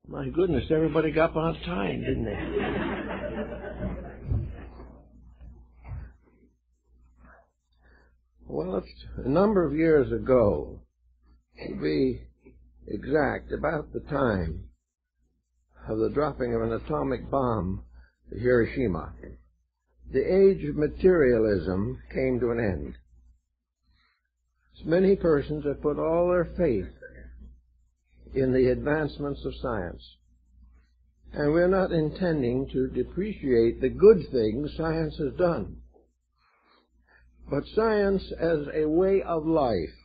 My goodness, everybody got on time, didn't they? Well, it's a number of years ago, to be exact, about the time of the dropping of an atomic bomb at Hiroshima, the age of materialism came to an end. Many persons have put all their faith in the advancements of science. And we're not intending to depreciate the good things science has done. But science as a way of life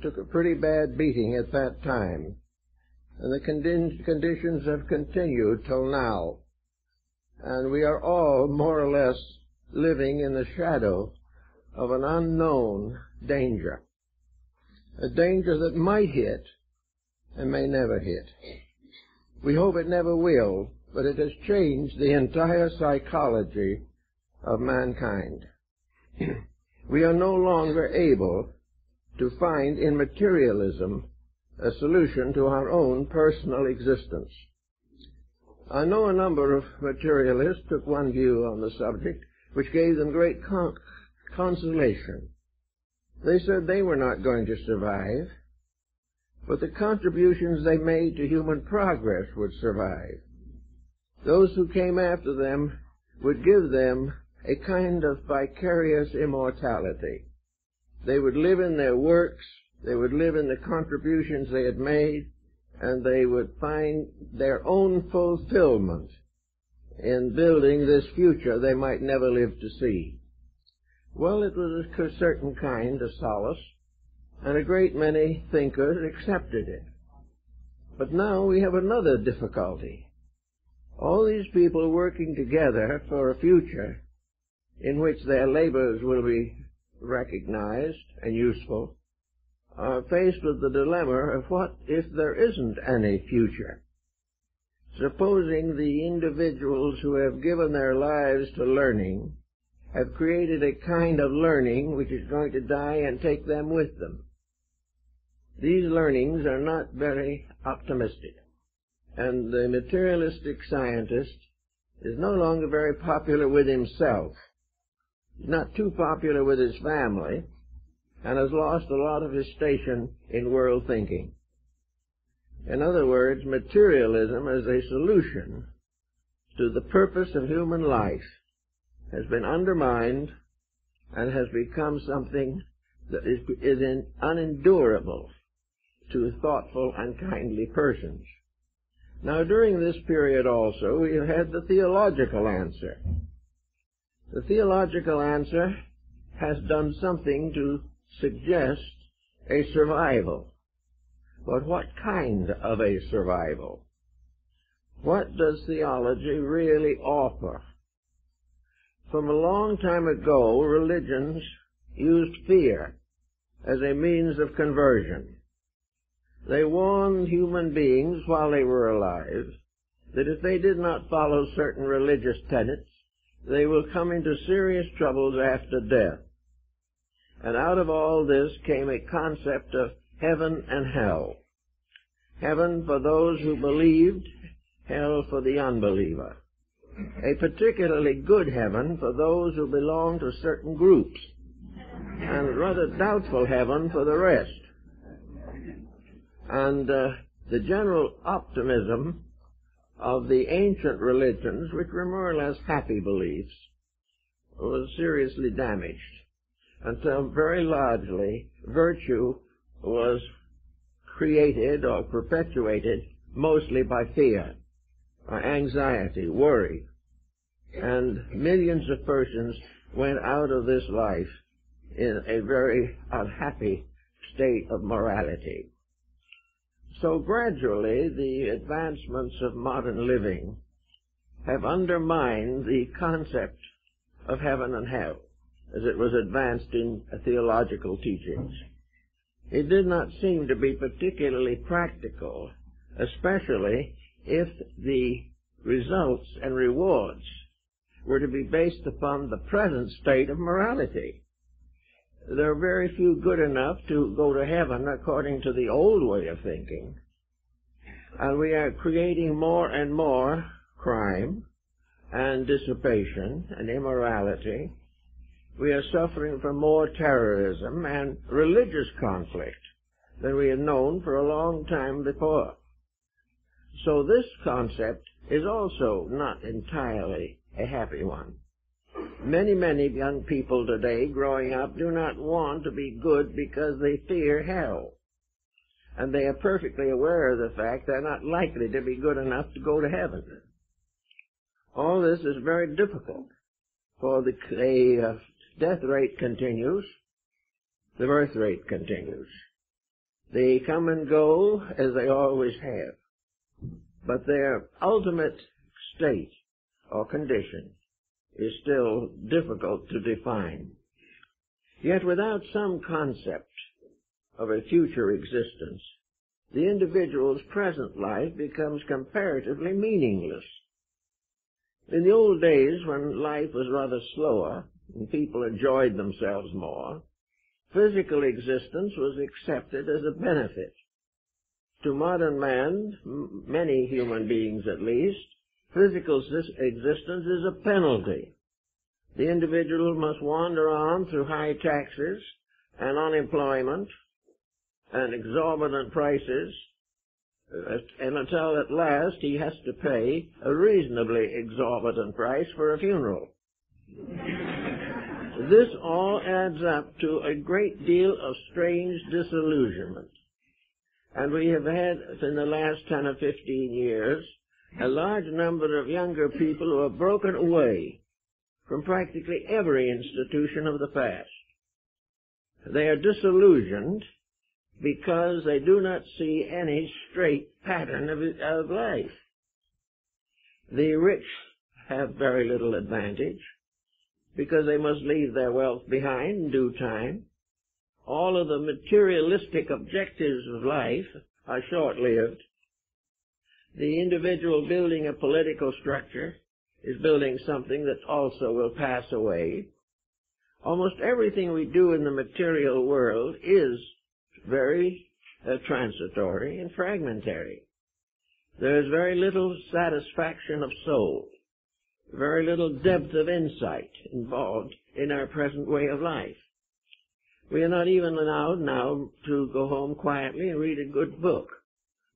took a pretty bad beating at that time. And the conditions have continued till now. And we are all more or less living in the shadow of an unknown danger. A danger that might hit and may never hit. We hope it never will, but it has changed the entire psychology of mankind. We are no longer able to find in materialism a solution to our own personal existence. I know a number of materialists took one view on the subject, which gave them great consolation. They said they were not going to survive, but the contributions they made to human progress would survive. Those who came after them would give them a kind of vicarious immortality. They would live in their works, they would live in the contributions they had made, and they would find their own fulfillment in building this future they might never live to see. Well, it was a certain kind of solace, and a great many thinkers accepted it. But now we have another difficulty. All these people working together for a future in which their labors will be recognized and useful are faced with the dilemma of what if there isn't any future? Supposing the individuals who have given their lives to learning have created a kind of learning which is going to die and take them with them. These learnings are not very optimistic, and the materialistic scientist is no longer very popular with himself. He's not too popular with his family, and has lost a lot of his station in world thinking. In other words, materialism as a solution to the purpose of human life has been undermined and has become something that is unendurable to thoughtful and kindly persons. Now, during this period also, we have had the theological answer. The theological answer has done something to suggest a survival. But what kind of a survival? What does theology really offer? From a long time ago, religions used fear as a means of conversion. They warned human beings while they were alive that if they did not follow certain religious tenets, they will come into serious troubles after death. And out of all this came a concept of heaven and hell. Heaven for those who believed, hell for the unbeliever. A particularly good heaven for those who belong to certain groups, and a rather doubtful heaven for the rest. And the general optimism of the ancient religions, which were more or less happy beliefs, was seriously damaged, until very largely virtue was created or perpetuated mostly by fear, by anxiety, worry, and millions of persons went out of this life in a very unhappy state of morality. So gradually the advancements of modern living have undermined the concept of heaven and hell as it was advanced in theological teachings. It did not seem to be particularly practical, especially if the results and rewards were to be based upon the present state of morality. There are very few good enough to go to heaven according to the old way of thinking. and we are creating more and more crime and dissipation and immorality. We are suffering from more terrorism and religious conflict than we have known for a long time before. So this concept is also not entirely a happy one. Many, many young people today growing up do not want to be good because they fear hell. And they are perfectly aware of the fact they're not likely to be good enough to go to heaven. All this is very difficult, for the death rate continues, the birth rate continues. They come and go as they always have, but their ultimate state or condition is still difficult to define. Yet without some concept of a future existence, the individual's present life becomes comparatively meaningless. In the old days, when life was rather slower and people enjoyed themselves more, physical existence was accepted as a benefit. To modern man, many human beings at least, physical existence is a penalty. The individual must wander on through high taxes and unemployment and exorbitant prices, and until at last he has to pay a reasonably exorbitant price for a funeral. This all adds up to a great deal of strange disillusionment. And we have had, in the last 10 or 15 years, a large number of younger people who have broken away from practically every institution of the past. They are disillusioned because they do not see any straight pattern of life. The rich have very little advantage because they must leave their wealth behind in due time. All of the materialistic objectives of life are short-lived. The individual building a political structure is building something that also will pass away. Almost everything we do in the material world is very transitory and fragmentary. There is very little satisfaction of soul, very little depth of insight involved in our present way of life. We are not even allowed now to go home quietly and read a good book.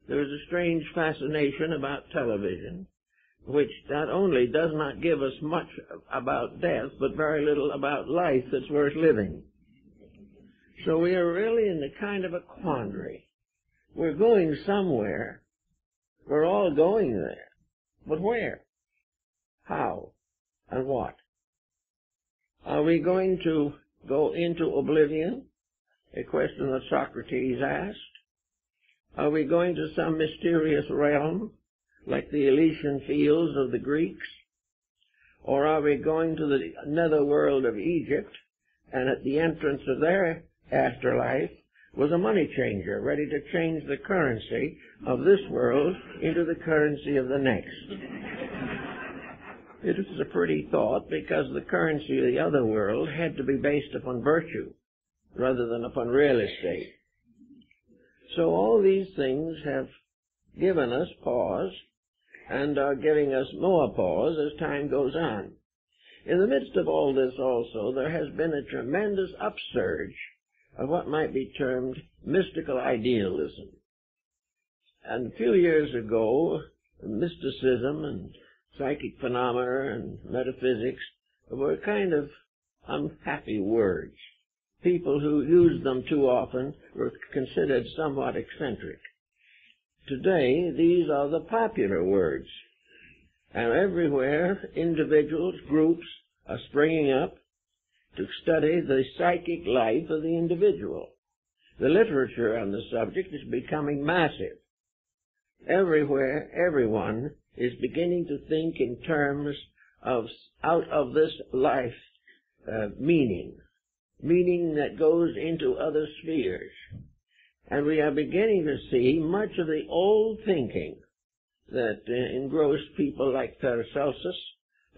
There is a strange fascination about television, which not only does not give us much about death, but very little about life that's worth living. So we are really in a kind of a quandary. We're going somewhere. We're all going there. But where? How? And what? Are we going to go into oblivion? A question that Socrates asked. Are we going to some mysterious realm, like the Elysian fields of the Greeks? Or are we going to the netherworld of Egypt, and at the entrance of their afterlife was a money changer ready to change the currency of this world into the currency of the next? It was a pretty thought, because the currency of the other world had to be based upon virtue rather than upon real estate. So all these things have given us pause and are giving us more pause as time goes on. In the midst of all this also, there has been a tremendous upsurge of what might be termed mystical idealism. And a few years ago, mysticism and psychic phenomena and metaphysics were kind of unhappy words. People who used them too often were considered somewhat eccentric. Today, these are the popular words. And everywhere, individuals, groups are springing up to study the psychic life of the individual. The literature on the subject is becoming massive. Everywhere, everyone is beginning to think in terms of out of this life meaning that goes into other spheres. And we are beginning to see much of the old thinking that engrossed people like Paracelsus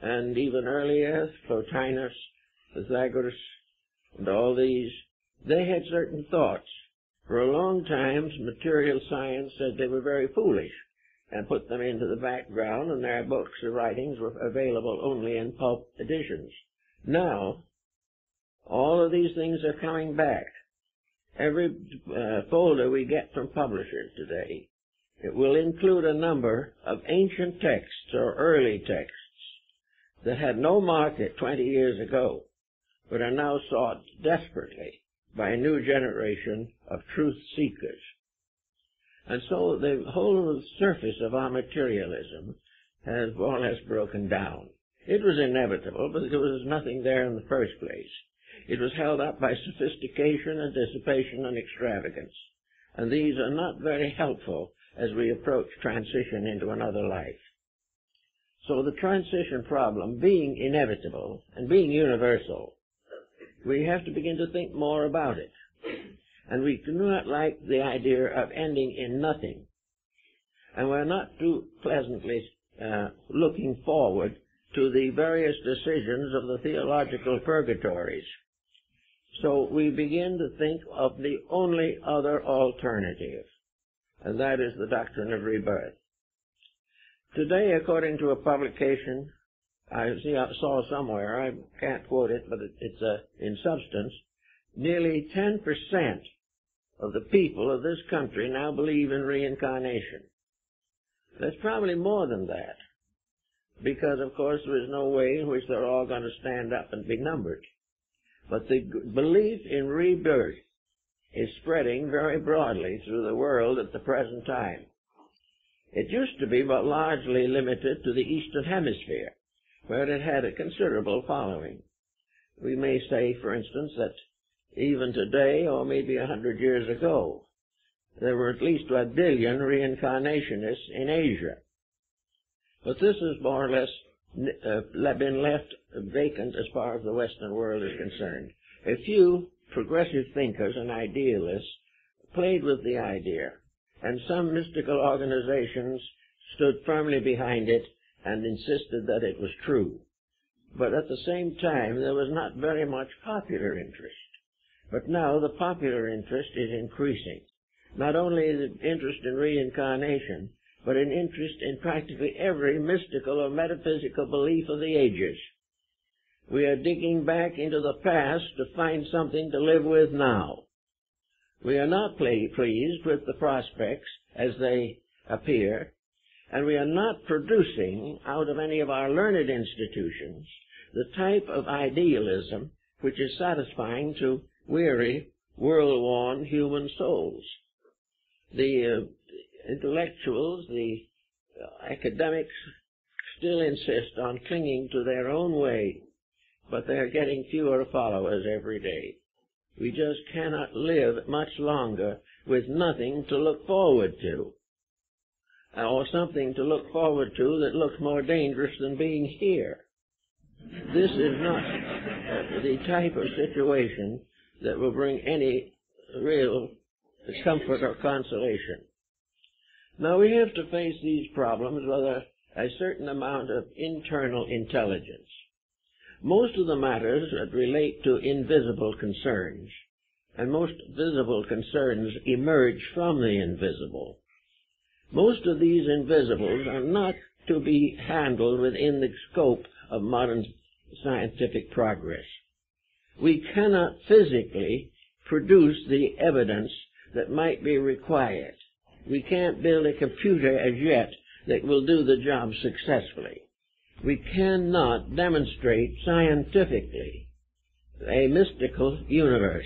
and even earlier Plotinus, Pythagoras, and all these. They had certain thoughts. For a long time, material science said they were very foolish and put them into the background, and their books or writings were available only in pulp editions. Now, all of these things are coming back. Every folder we get from publishers today, it will include a number of ancient texts or early texts that had no market 20 years ago, but are now sought desperately by a new generation of truth seekers. And so the whole surface of our materialism has more or less broken down. It was inevitable, but there was nothing there in the first place. It was held up by sophistication and dissipation and extravagance. And these are not very helpful as we approach transition into another life. So the transition problem being inevitable and being universal, we have to begin to think more about it. And we do not like the idea of ending in nothing. And we're not too pleasantly looking forward to the various decisions of the theological purgatories. So we begin to think of the only other alternative, and that is the doctrine of rebirth. Today, according to a publication I saw somewhere, I can't quote it, but it's in substance, nearly 10% of the people of this country now believe in reincarnation. There's probably more than that, because, of course, there is no way in which they're all going to stand up and be numbered. But the belief in rebirth is spreading very broadly through the world at the present time. It used to be but largely limited to the Eastern Hemisphere, where it had a considerable following. We may say, for instance, that even today, or maybe 100 years ago, there were at least 1 billion reincarnationists in Asia. But this has more or less been left vacant as far as the Western world is concerned. A few progressive thinkers and idealists played with the idea, and some mystical organizations stood firmly behind it and insisted that it was true. But at the same time, there was not very much popular interest. But now the popular interest is increasing. Not only the interest in reincarnation, but an interest in practically every mystical or metaphysical belief of the ages. We are digging back into the past to find something to live with now. We are not pleased with the prospects as they appear, and we are not producing out of any of our learned institutions the type of idealism which is satisfying to weary, world-worn human souls. The intellectuals, the academics still insist on clinging to their own way, but they are getting fewer followers every day. We just cannot live much longer with nothing to look forward to, or something to look forward to that looks more dangerous than being here. This is not the type of situation that will bring any real comfort or consolation. Now, we have to face these problems with a certain amount of internal intelligence. Most of the matters that relate to invisible concerns, and most visible concerns emerge from the invisible. Most of these invisibles are not to be handled within the scope of modern scientific progress. We cannot physically produce the evidence that might be required. We can't build a computer as yet that will do the job successfully. We cannot demonstrate scientifically a mystical universe,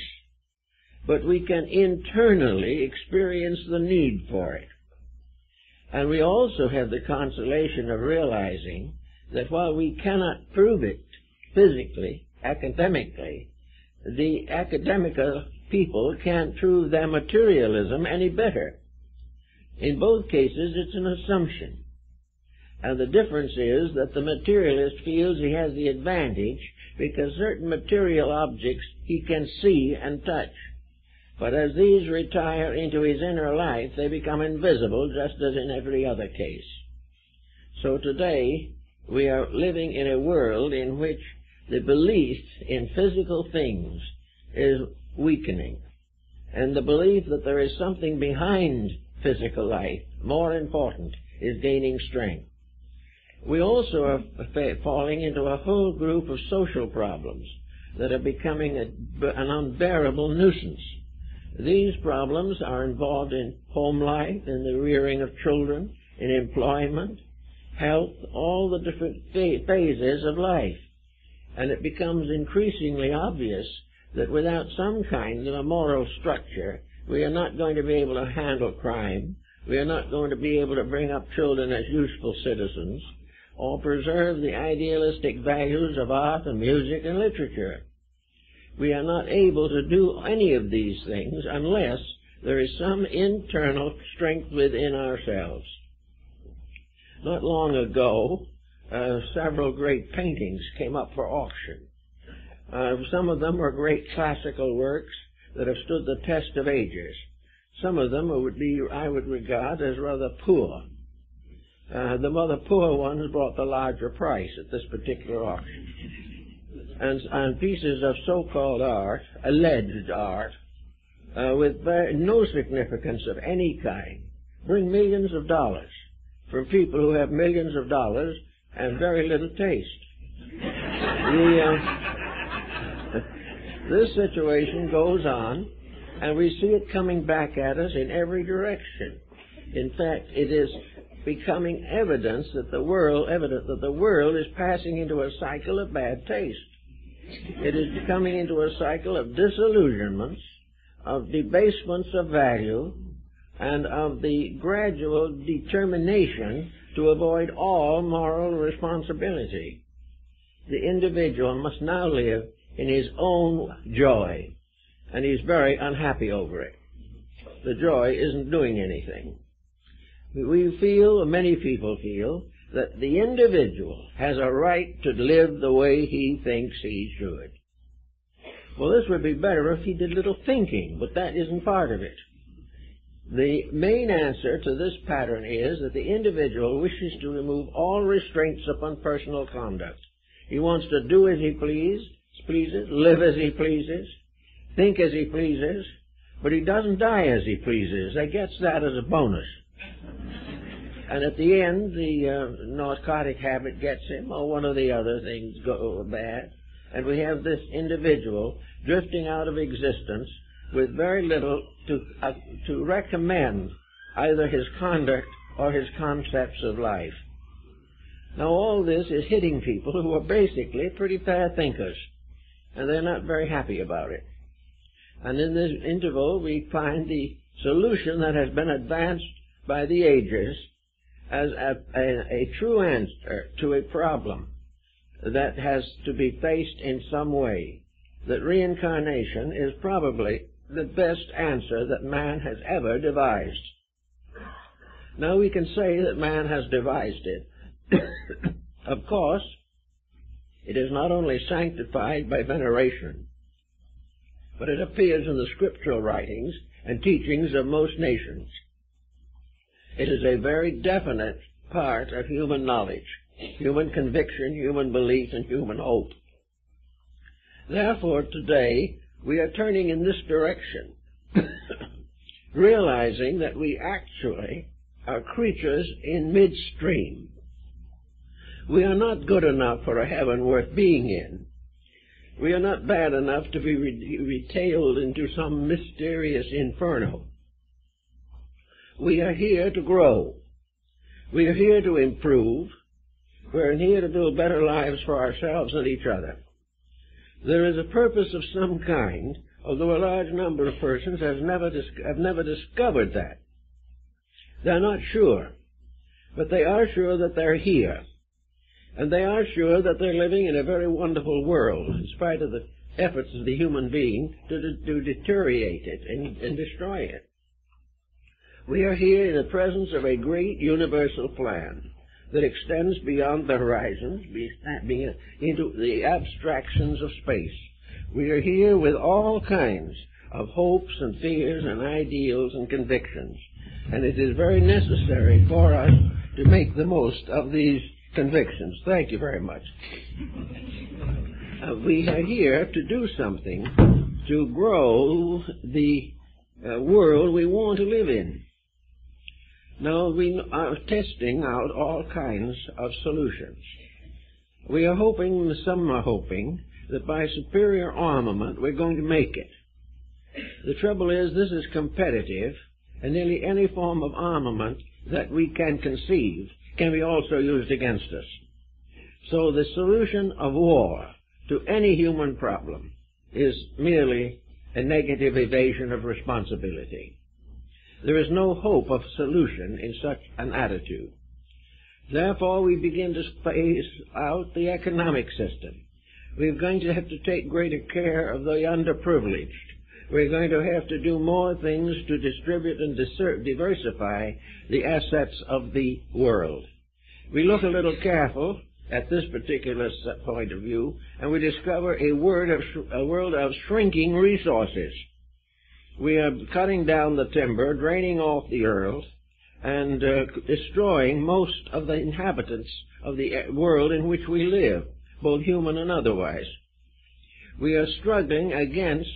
but we can internally experience the need for it. And we also have the consolation of realizing that while we cannot prove it physically, academically, the academical people can't prove their materialism any better. In both cases, it's an assumption. And the difference is that the materialist feels he has the advantage because certain material objects he can see and touch. But as these retire into his inner life, they become invisible, just as in every other case. So today, we are living in a world in which the belief in physical things is weakening. And the belief that there is something behind physical life, more important, is gaining strength. We also are falling into a whole group of social problems that are becoming an unbearable nuisance. These problems are involved in home life, in the rearing of children, in employment, health, all the different phases of life. And it becomes increasingly obvious that without some kind of a moral structure, we are not going to be able to handle crime, we are not going to be able to bring up children as useful citizens, or preserve the idealistic values of art and music and literature. We are not able to do any of these things unless there is some internal strength within ourselves. Not long ago, several great paintings came up for auction. Some of them were great classical works that have stood the test of ages. Some of them I would regard as rather poor. The rather poor ones brought the larger price at this particular auction. And pieces of so-called art, alleged art, with no significance of any kind, bring millions of dollars from people who have millions of dollars and very little taste. This situation goes on, and we see it coming back at us in every direction. In fact, it is becoming evident that the world is passing into a cycle of bad taste. It is coming into a cycle of disillusionments, of debasements of value, and of the gradual determination to avoid all moral responsibility. The individual must now live in his own joy, and he's very unhappy over it. The joy isn't doing anything. We feel, many people feel, that the individual has a right to live the way he thinks he should. Well, this would be better if he did little thinking, but that isn't part of it. The main answer to this pattern is that the individual wishes to remove all restraints upon personal conduct. He wants to do as he pleases, live as he pleases, think as he pleases, but he doesn't die as he pleases. He gets that as a bonus. And at the end, the narcotic habit gets him, or one of the other things go bad, and we have this individual drifting out of existence with very little to recommend either his conduct or his concepts of life. Now, all this is hitting people who are basically pretty fair thinkers, and they're not very happy about it. And in this interval, we find the solution that has been advanced by the ages as a true answer to a problem that has to be faced in some way, that reincarnation is probably the best answer that man has ever devised. Now we can say that man has devised it. Of course, it is not only sanctified by veneration, but it appears in the scriptural writings and teachings of most nations. It is a very definite part of human knowledge, human conviction, human belief, and human hope. Therefore, today, we are turning in this direction, realizing that we actually are creatures in midstream. We are not good enough for a heaven worth being in. We are not bad enough to be retailed into some mysterious inferno. We are here to grow. We are here to improve. We are here to build better lives for ourselves and each other. There is a purpose of some kind, although a large number of persons have never discovered that. They're not sure, but they are sure that they're here. And they are sure that they're living in a very wonderful world, in spite of the efforts of the human being to deteriorate it and destroy it. We are here in the presence of a great universal plan that extends beyond the horizons, into the abstractions of space. We are here with all kinds of hopes and fears and ideals and convictions, and it is very necessary for us to make the most of these convictions. Thank you very much. We are here to do something to grow the world we want to live in. Now, we are testing out all kinds of solutions. We are hoping, some are hoping, that by superior armament we're going to make it. The trouble is, this is competitive, and nearly any form of armament that we can conceive can be also used against us. So the solution of war to any human problem is merely a negative evasion of responsibility. There is no hope of solution in such an attitude. Therefore, we begin to phase out the economic system. We're going to have to take greater care of the underprivileged. We're going to have to do more things to distribute and diversify the assets of the world. We look a little careful at this particular point of view, and we discover a world of shrinking resources. We are cutting down the timber, draining off the earth, and destroying most of the inhabitants of the world in which we live, both human and otherwise. We are struggling against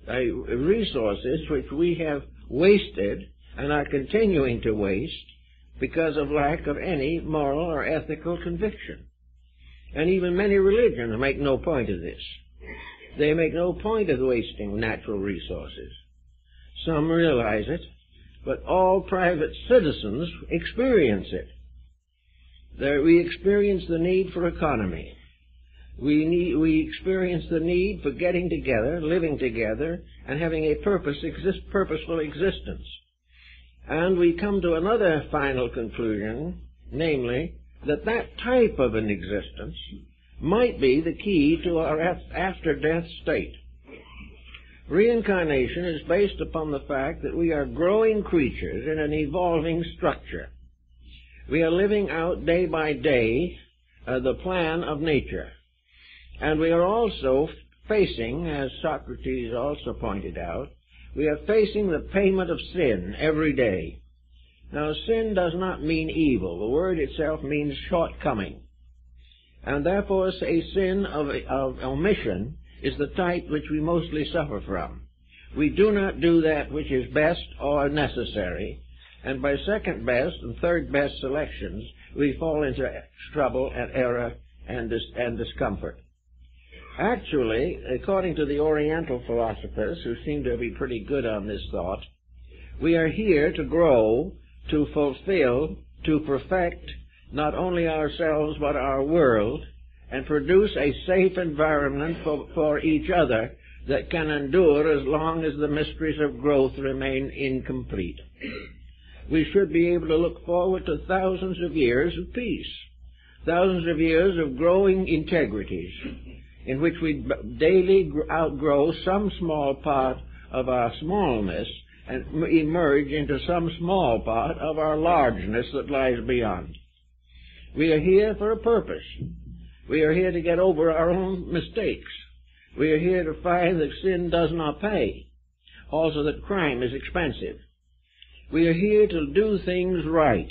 resources which we have wasted and are continuing to waste because of lack of any moral or ethical conviction. And even many religions make no point of this. They make no point of wasting natural resources. Some realize it, but all private citizens experience it. We experience the need for economy. We experience the need for getting together, living together, and having a purposeful existence. And we come to another final conclusion, namely, that type of an existence might be the key to our after-death state. Reincarnation is based upon the fact that we are growing creatures in an evolving structure. We are living out day by day the plan of nature. And we are also facing, as Socrates also pointed out, we are facing the payment of sin every day. Now, sin does not mean evil. The word itself means shortcoming. And therefore, a sin of omission is the type which we mostly suffer from. We do not do that which is best or necessary, and by second best and third best selections, we fall into trouble and error and discomfort. Actually, according to the Oriental philosophers, who seem to be pretty good on this thought, we are here to grow, to fulfill, to perfect not only ourselves but our world, and produce a safe environment for each other that can endure as long as the mysteries of growth remain incomplete. We should be able to look forward to thousands of years of peace, thousands of years of growing integrities, in which we daily outgrow some small part of our smallness and emerge into some small part of our largeness that lies beyond. We are here for a purpose. We are here to get over our own mistakes. We are here to find that sin does not pay, also that crime is expensive. We are here to do things right.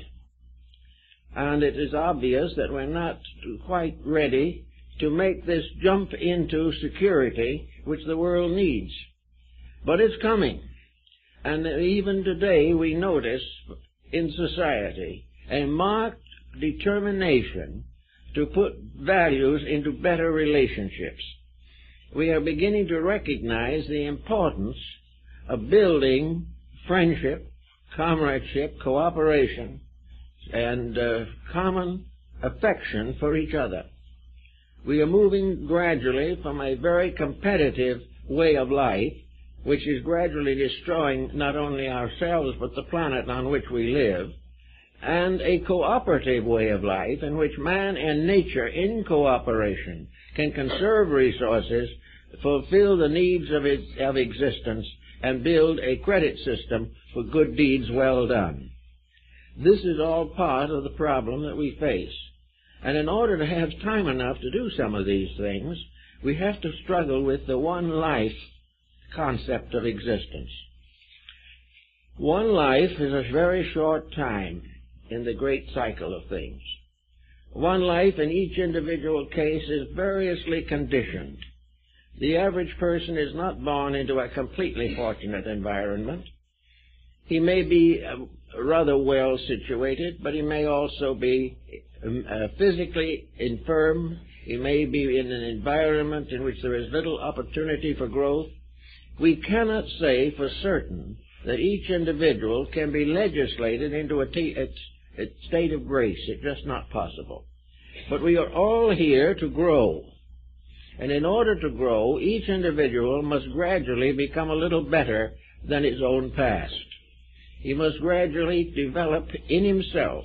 And it is obvious that we're not quite ready to make this jump into security which the world needs. But it's coming. And even today we notice in society a marked determination to put values into better relationships. We are beginning to recognize the importance of building friendship, comradeship, cooperation, and common affection for each other. We are moving gradually from a very competitive way of life, which is gradually destroying not only ourselves but the planet on which we live, and a cooperative way of life in which man and nature in cooperation can conserve resources, fulfill the needs of existence, and build a credit system for good deeds well done. This is all part of the problem that we face. And in order to have time enough to do some of these things, we have to struggle with the one life concept of existence. One life is a very short time in the great cycle of things. One life in each individual case is variously conditioned. The average person is not born into a completely fortunate environment. He may be rather well situated, but he may also be physically infirm. He may be in an environment in which there is little opportunity for growth. We cannot say for certain that each individual can be legislated into a state of grace. It's just not possible. But we are all here to grow. And in order to grow, each individual must gradually become a little better than his own past. He must gradually develop in himself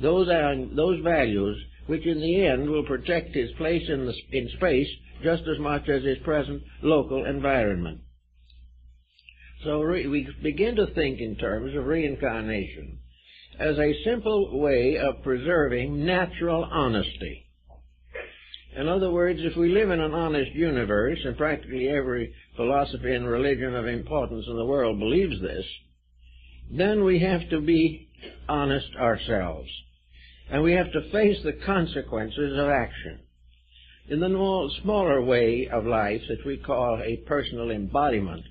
those values which in the end will protect his place in space just as much as his present local environment. So we begin to think in terms of reincarnation as a simple way of preserving natural honesty. In other words, if we live in an honest universe, and practically every philosophy and religion of importance in the world believes this, then we have to be honest ourselves. And we have to face the consequences of action. In the smaller way of life that we call a personal embodiment,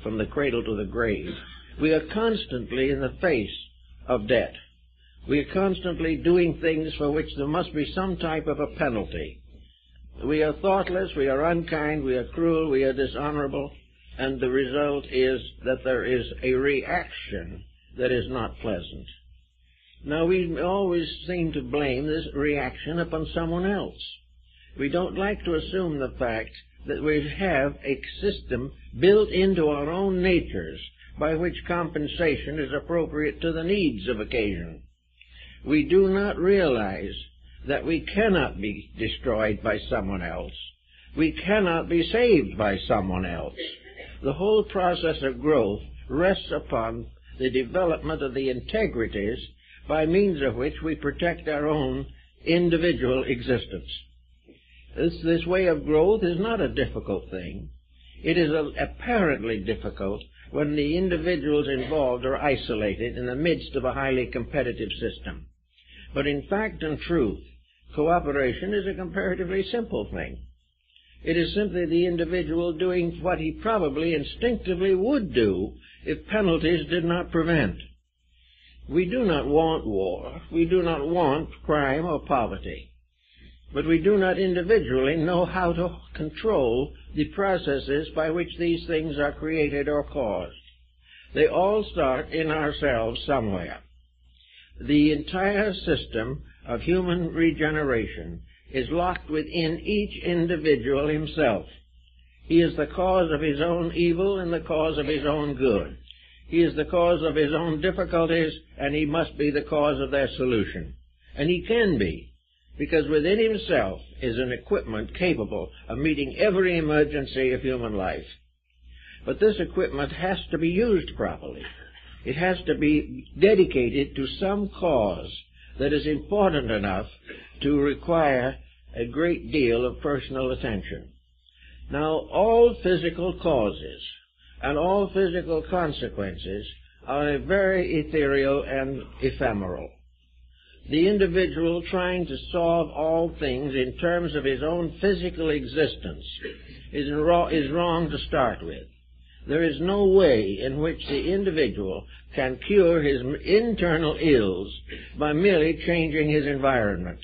from the cradle to the grave, we are constantly in the face of debt. We are constantly doing things for which there must be some type of a penalty. We are thoughtless, we are unkind, we are cruel, we are dishonorable, and the result is that there is a reaction that is not pleasant. Now, we always seem to blame this reaction upon someone else. We don't like to assume the fact that we have a system built into our own natures by which compensation is appropriate to the needs of occasion. We do not realize that we cannot be destroyed by someone else. We cannot be saved by someone else. The whole process of growth rests upon the development of the integrities by means of which we protect our own individual existence. This way of growth is not a difficult thing. It is apparently difficult when the individuals involved are isolated in the midst of a highly competitive system. But in fact and truth, cooperation is a comparatively simple thing. It is simply the individual doing what he probably instinctively would do if penalties did not prevent. We do not want war. We do not want crime or poverty. But we do not individually know how to control the processes by which these things are created or caused. They all start in ourselves somewhere. The entire system of human regeneration is locked within each individual himself. He is the cause of his own evil and the cause of his own good. He is the cause of his own difficulties, and he must be the cause of their solution. And he can be, because within himself is an equipment capable of meeting every emergency of human life. But this equipment has to be used properly. It has to be dedicated to some cause that is important enough to require a great deal of personal attention. Now, all physical causes and all physical consequences are very ethereal and ephemeral. The individual trying to solve all things in terms of his own physical existence is wrong to start with. There is no way in which the individual can cure his internal ills by merely changing his environment.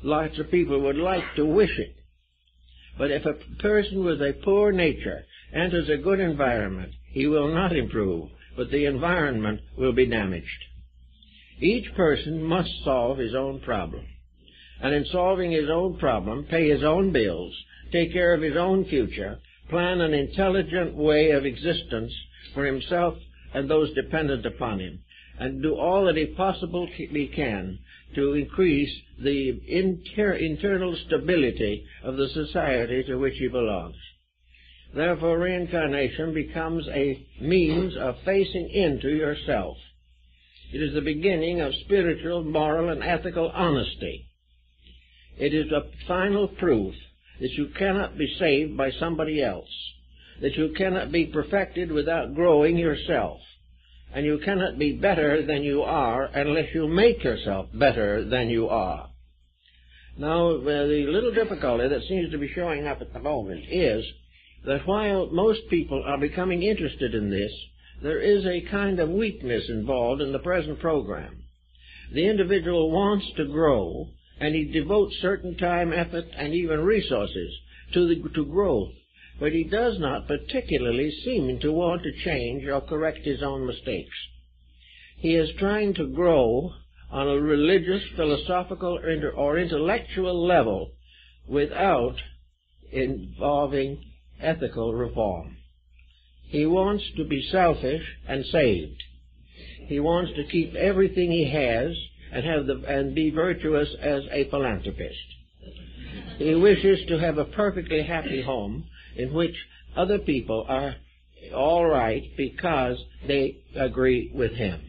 Lots of people would like to wish it. But if a person with a poor nature enters a good environment, he will not improve, but the environment will be damaged. Each person must solve his own problem. And in solving his own problem, pay his own bills, take care of his own future, plan an intelligent way of existence for himself and those dependent upon him, and do all that he possibly can to increase the internal stability of the society to which he belongs. Therefore, reincarnation becomes a means of facing into yourself. It is the beginning of spiritual, moral, and ethical honesty. It is a final proof that you cannot be saved by somebody else, that you cannot be perfected without growing yourself, and you cannot be better than you are unless you make yourself better than you are. Now, the little difficulty that seems to be showing up at the moment is that while most people are becoming interested in this, there is a kind of weakness involved in the present program. The individual wants to grow, and he devotes certain time, effort, and even resources to growth, but he does not particularly seem to want to change or correct his own mistakes. He is trying to grow on a religious, philosophical, or intellectual level without involving ethical reform. He wants to be selfish and saved. He wants to keep everything he has and be virtuous as a philanthropist. He wishes to have a perfectly happy home in which other people are all right because they agree with him.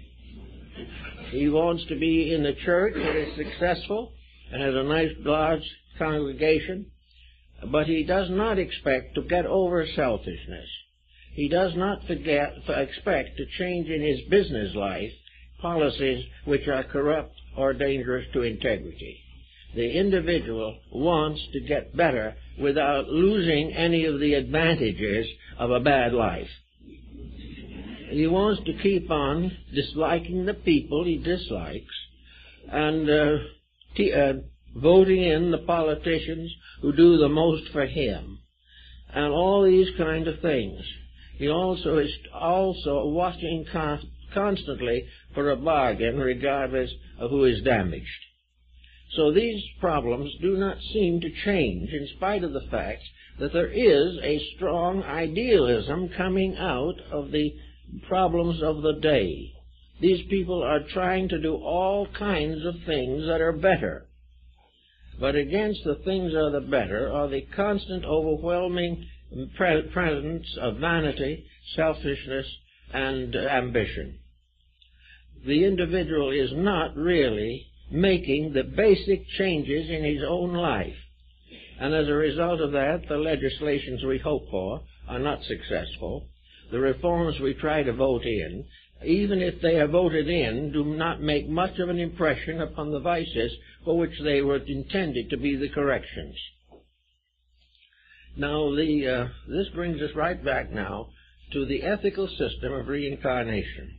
He wants to be in a church that is successful and has a nice large congregation, but he does not expect to get over selfishness. He does not expect to change in his business life policies which are corrupt or dangerous to integrity. The individual wants to get better without losing any of the advantages of a bad life. He wants to keep on disliking the people he dislikes and voting in the politicians who do the most for him, and all these kind of things. He also is watching constantly for a bargain regardless of who is damaged. So these problems do not seem to change in spite of the fact that there is a strong idealism coming out of the problems of the day. These people are trying to do all kinds of things that are better. But against the things that are better are the constant overwhelming presence of vanity, selfishness, and ambition. The individual is not really making the basic changes in his own life. And as a result of that, the legislations we hope for are not successful. The reforms we try to vote in, even if they are voted in, do not make much of an impression upon the vices for which they were intended to be the corrections. Now, this brings us right back now to the ethical system of reincarnation.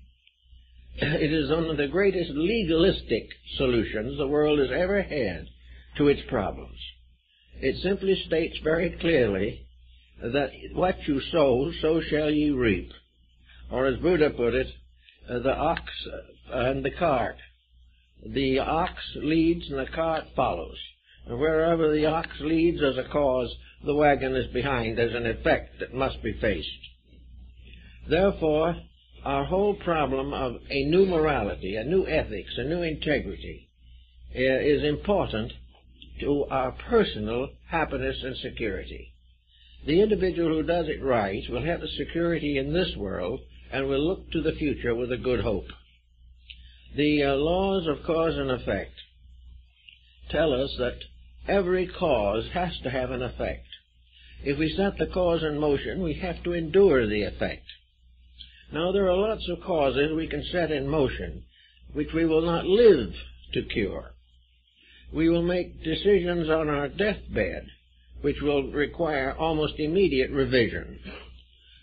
It is one of the greatest legalistic solutions the world has ever had to its problems. It simply states very clearly that what you sow, so shall ye reap. Or as Buddha put it, the ox and the cart. The ox leads and the cart follows. And wherever the ox leads as a cause, the wagon is behind as an effect that must be faced. Therefore, our whole problem of a new morality, a new ethics, a new integrity is important to our personal happiness and security. The individual who does it right will have the security in this world and will look to the future with a good hope. The laws of cause and effect tell us that every cause has to have an effect. If we set the cause in motion, we have to endure the effect. Now, there are lots of causes we can set in motion which we will not live to cure. We will make decisions on our deathbed which will require almost immediate revision.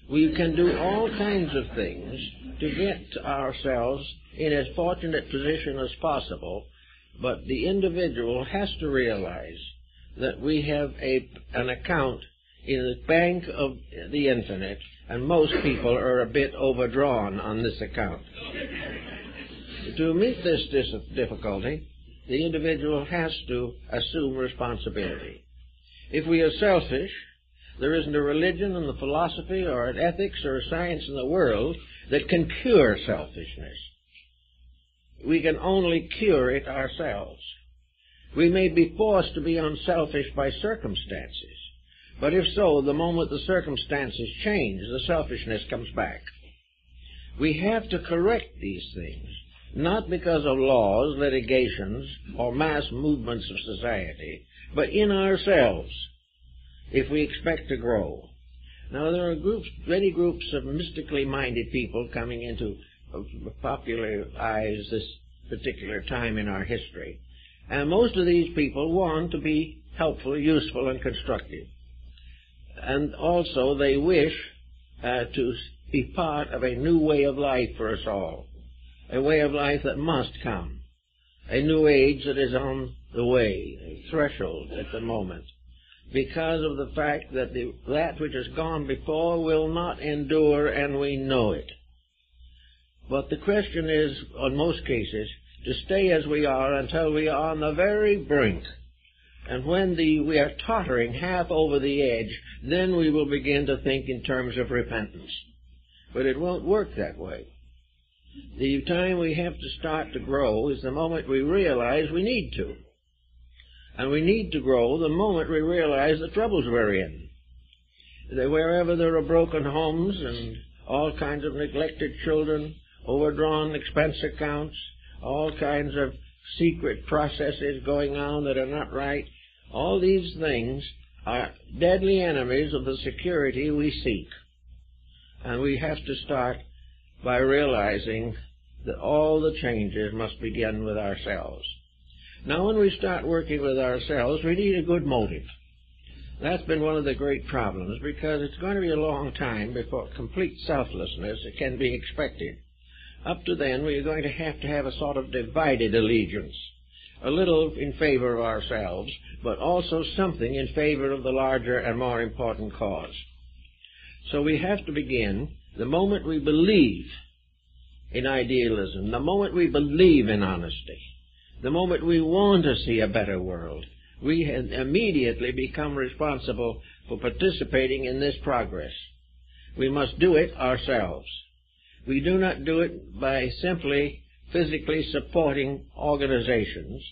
We can do all kinds of things to get ourselves in as fortunate position as possible, but the individual has to realize that we have an account in the bank of the infinite, and most people are a bit overdrawn on this account. To meet this difficulty, the individual has to assume responsibility. If we are selfish, there isn't a religion and a philosophy or an ethics or a science in the world that can cure selfishness. We can only cure it ourselves. We may be forced to be unselfish by circumstances, but if so, the moment the circumstances change, the selfishness comes back. We have to correct these things, not because of laws, litigations, or mass movements of society, but in ourselves, if we expect to grow. Now, there are many groups of mystically minded people coming into popularize this particular time in our history. And most of these people want to be helpful, useful, and constructive. And also they wish to be part of a new way of life for us all, a way of life that must come, a new age that is on the way, a threshold at the moment, because of the fact that that which has gone before will not endure, and we know it. But the question is, in most cases, to stay as we are until we are on the very brink. And when we are tottering half over the edge, then we will begin to think in terms of repentance. But it won't work that way. The time we have to start to grow is the moment we realize we need to. And we need to grow the moment we realize the troubles we're in. That wherever there are broken homes and all kinds of neglected children, overdrawn expense accounts, all kinds of secret processes going on that are not right, all these things are deadly enemies of the security we seek. And we have to start by realizing that all the changes must begin with ourselves. Now, when we start working with ourselves, we need a good motive. That's been one of the great problems, because it's going to be a long time before complete selflessness can be expected. Up to then, we are going to have a sort of divided allegiance, a little in favor of ourselves, but also something in favor of the larger and more important cause. So we have to begin the moment we believe in idealism, the moment we believe in honesty, the moment we want to see a better world, we immediately become responsible for participating in this progress. We must do it ourselves. We do not do it by simply physically supporting organizations,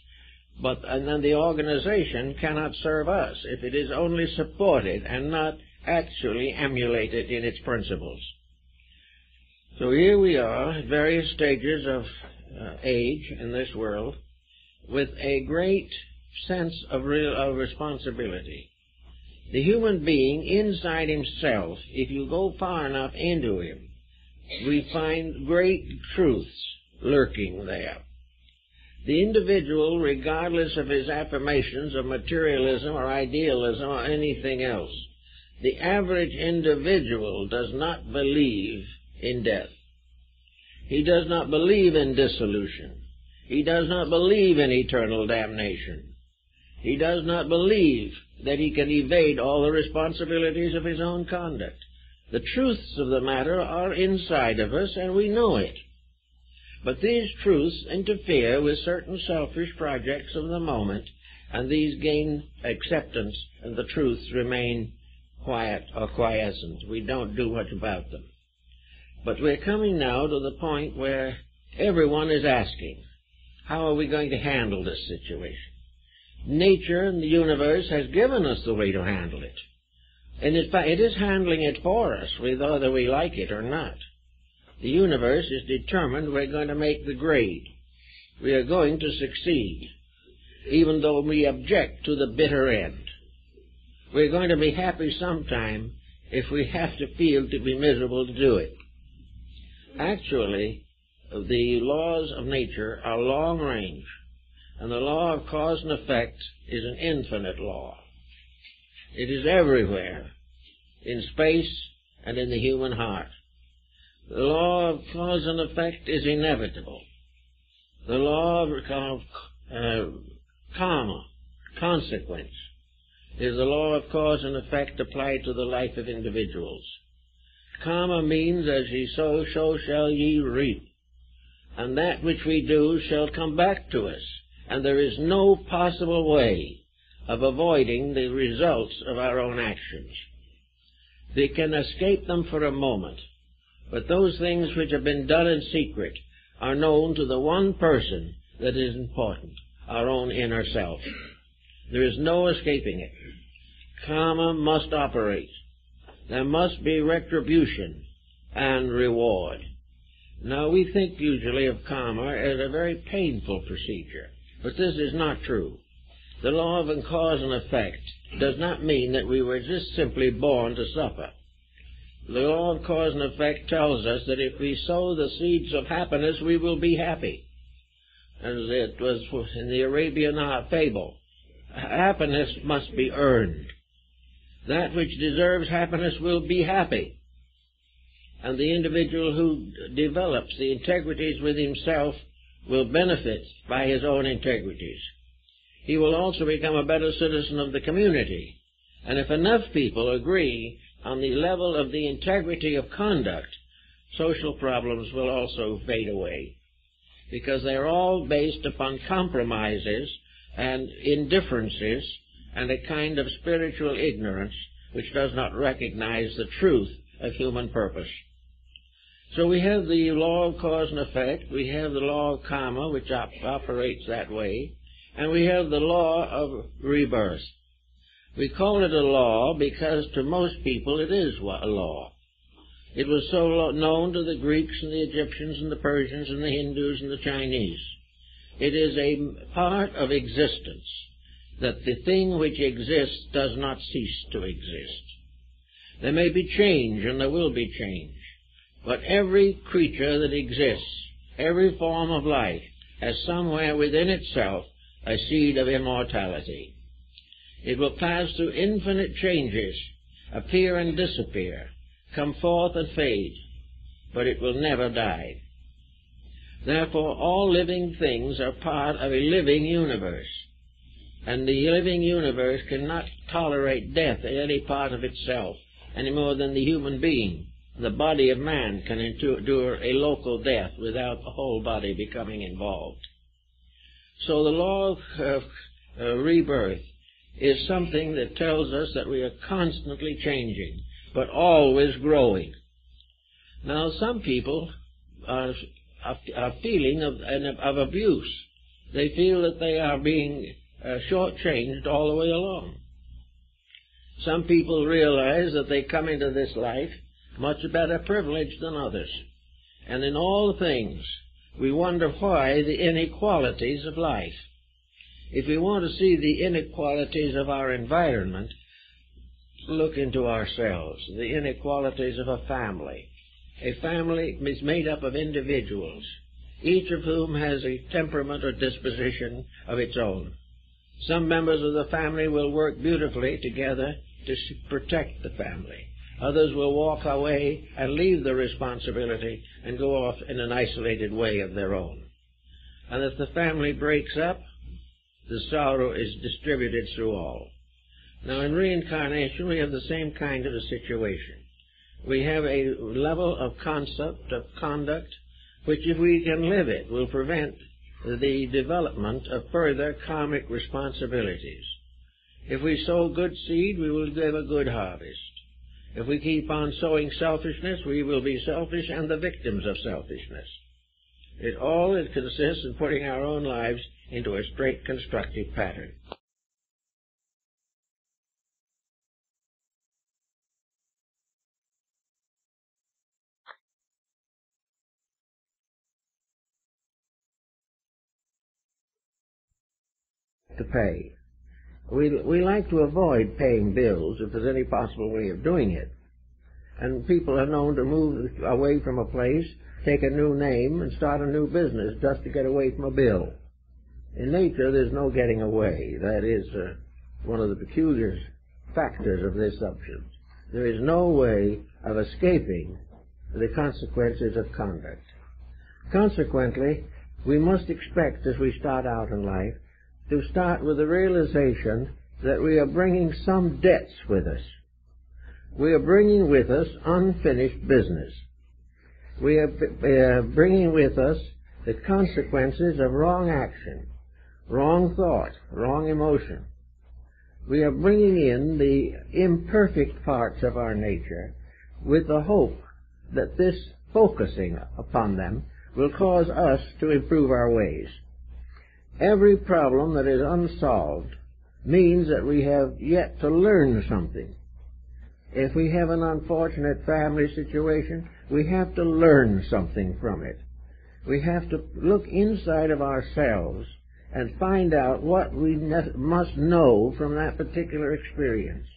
and then the organization cannot serve us if it is only supported and not actually emulated in its principles. So here we are at various stages of age in this world with a great sense of responsibility. The human being inside himself, if you go far enough into him, we find great truths lurking there. The individual, regardless of his affirmations of materialism or idealism or anything else, the average individual does not believe in death. He does not believe in dissolution. He does not believe in eternal damnation. He does not believe that he can evade all the responsibilities of his own conduct. The truths of the matter are inside of us, and we know it. But these truths interfere with certain selfish projects of the moment, and these gain acceptance, and the truths remain quiet or quiescent. We don't do much about them. But we're coming now to the point where everyone is asking, how are we going to handle this situation? Nature and the universe has given us the way to handle it. And in fact, it is handling it for us, whether we like it or not. The universe is determined we're going to make the grade. We are going to succeed, even though we object to the bitter end. We're going to be happy sometime if we have to feel to be miserable to do it. Actually, the laws of nature are long range, and the law of cause and effect is an infinite law. It is everywhere, in space and in the human heart. The law of cause and effect is inevitable. The law of karma, consequence, is the law of cause and effect applied to the life of individuals. Karma means, as ye sow, so shall ye reap. And that which we do shall come back to us. And there is no possible way of avoiding the results of our own actions. We can escape them for a moment, but those things which have been done in secret are known to the one person that is important, our own inner self. There is no escaping it. Karma must operate. There must be retribution and reward. Now, we think usually of karma as a very painful procedure, but this is not true. The law of cause and effect does not mean that we were just simply born to suffer. The law of cause and effect tells us that if we sow the seeds of happiness, we will be happy. As it was in the Arabian fable, happiness must be earned. That which deserves happiness will be happy. And the individual who develops the integrities with himself will benefit by his own integrities. He will also become a better citizen of the community. And if enough people agree on the level of the integrity of conduct, social problems will also fade away, because they're all based upon compromises and indifferences and a kind of spiritual ignorance which does not recognize the truth of human purpose. So we have the law of cause and effect, we have the law of karma, which operates that way, and we have the law of rebirth. We call it a law because to most people it is a law. It was so known to the Greeks and the Egyptians and the Persians and the Hindus and the Chinese. It is a part of existence that the thing which exists does not cease to exist. There may be change and there will be change, but every creature that exists, every form of life, has somewhere within itself a seed of immortality. It will pass through infinite changes, appear and disappear, come forth and fade, but it will never die. Therefore, all living things are part of a living universe, and the living universe cannot tolerate death in any part of itself any more than the human being. The body of man can endure a local death without the whole body becoming involved. So the law of rebirth is something that tells us that we are constantly changing, but always growing. Now, some people are feeling of abuse. They feel that they are being shortchanged all the way along. Some people realize that they come into this life much better privileged than others. And in all things, we wonder why the inequalities of life. If we want to see the inequalities of our environment, look into ourselves, the inequalities of a family. A family is made up of individuals, each of whom has a temperament or disposition of its own. Some members of the family will work beautifully together to protect the family. Others will walk away and leave the responsibility and go off in an isolated way of their own. And if the family breaks up, the sorrow is distributed through all. Now, in reincarnation, we have the same kind of a situation. We have a level of concept, of conduct, which, if we can live it, will prevent the development of further karmic responsibilities. If we sow good seed, we will give a good harvest. If we keep on sowing selfishness, we will be selfish and the victims of selfishness. It consists in putting our own lives into a straight constructive pattern. To pay. We like to avoid paying bills if there's any possible way of doing it. And people are known to move away from a place, take a new name, and start a new business just to get away from a bill. In nature, there's no getting away. That is one of the peculiar factors of this subject. There is no way of escaping the consequences of conduct. Consequently, we must expect, as we start out in life, to start with the realization that we are bringing some debts with us. We are bringing with us unfinished business. We are bringing with us the consequences of wrong action, wrong thought, wrong emotion. We are bringing in the imperfect parts of our nature with the hope that this focusing upon them will cause us to improve our ways. Every problem that is unsolved means that we have yet to learn something. If we have an unfortunate family situation, we have to learn something from it. We have to look inside of ourselves and find out what we must know from that particular experience.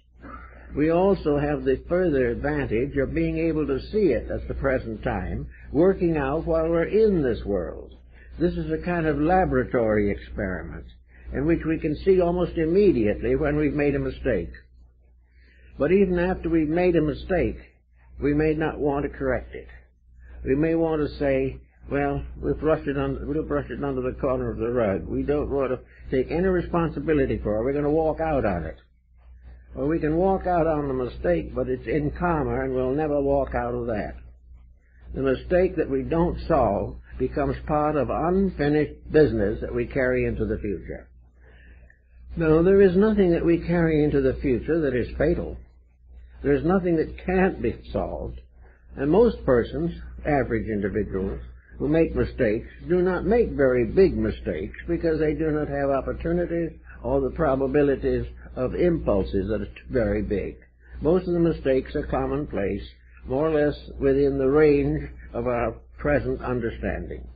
We also have the further advantage of being able to see it at the present time, working out while we're in this world. This is a kind of laboratory experiment in which we can see almost immediately when we've made a mistake. But even after we've made a mistake, we may not want to correct it. We may want to say, well, we'll brush it under the corner of the rug. We don't want to take any responsibility for it. We're going to walk out on it. Or we can walk out on the mistake, but it's in karma, and we'll never walk out of that. The mistake that we don't solve becomes part of unfinished business that we carry into the future. No, there is nothing that we carry into the future that is fatal. There is nothing that can't be solved. And most persons, average individuals, who make mistakes do not make very big mistakes because they do not have opportunities or the probabilities of impulses that are very big. Most of the mistakes are commonplace, more or less within the range of our present understanding.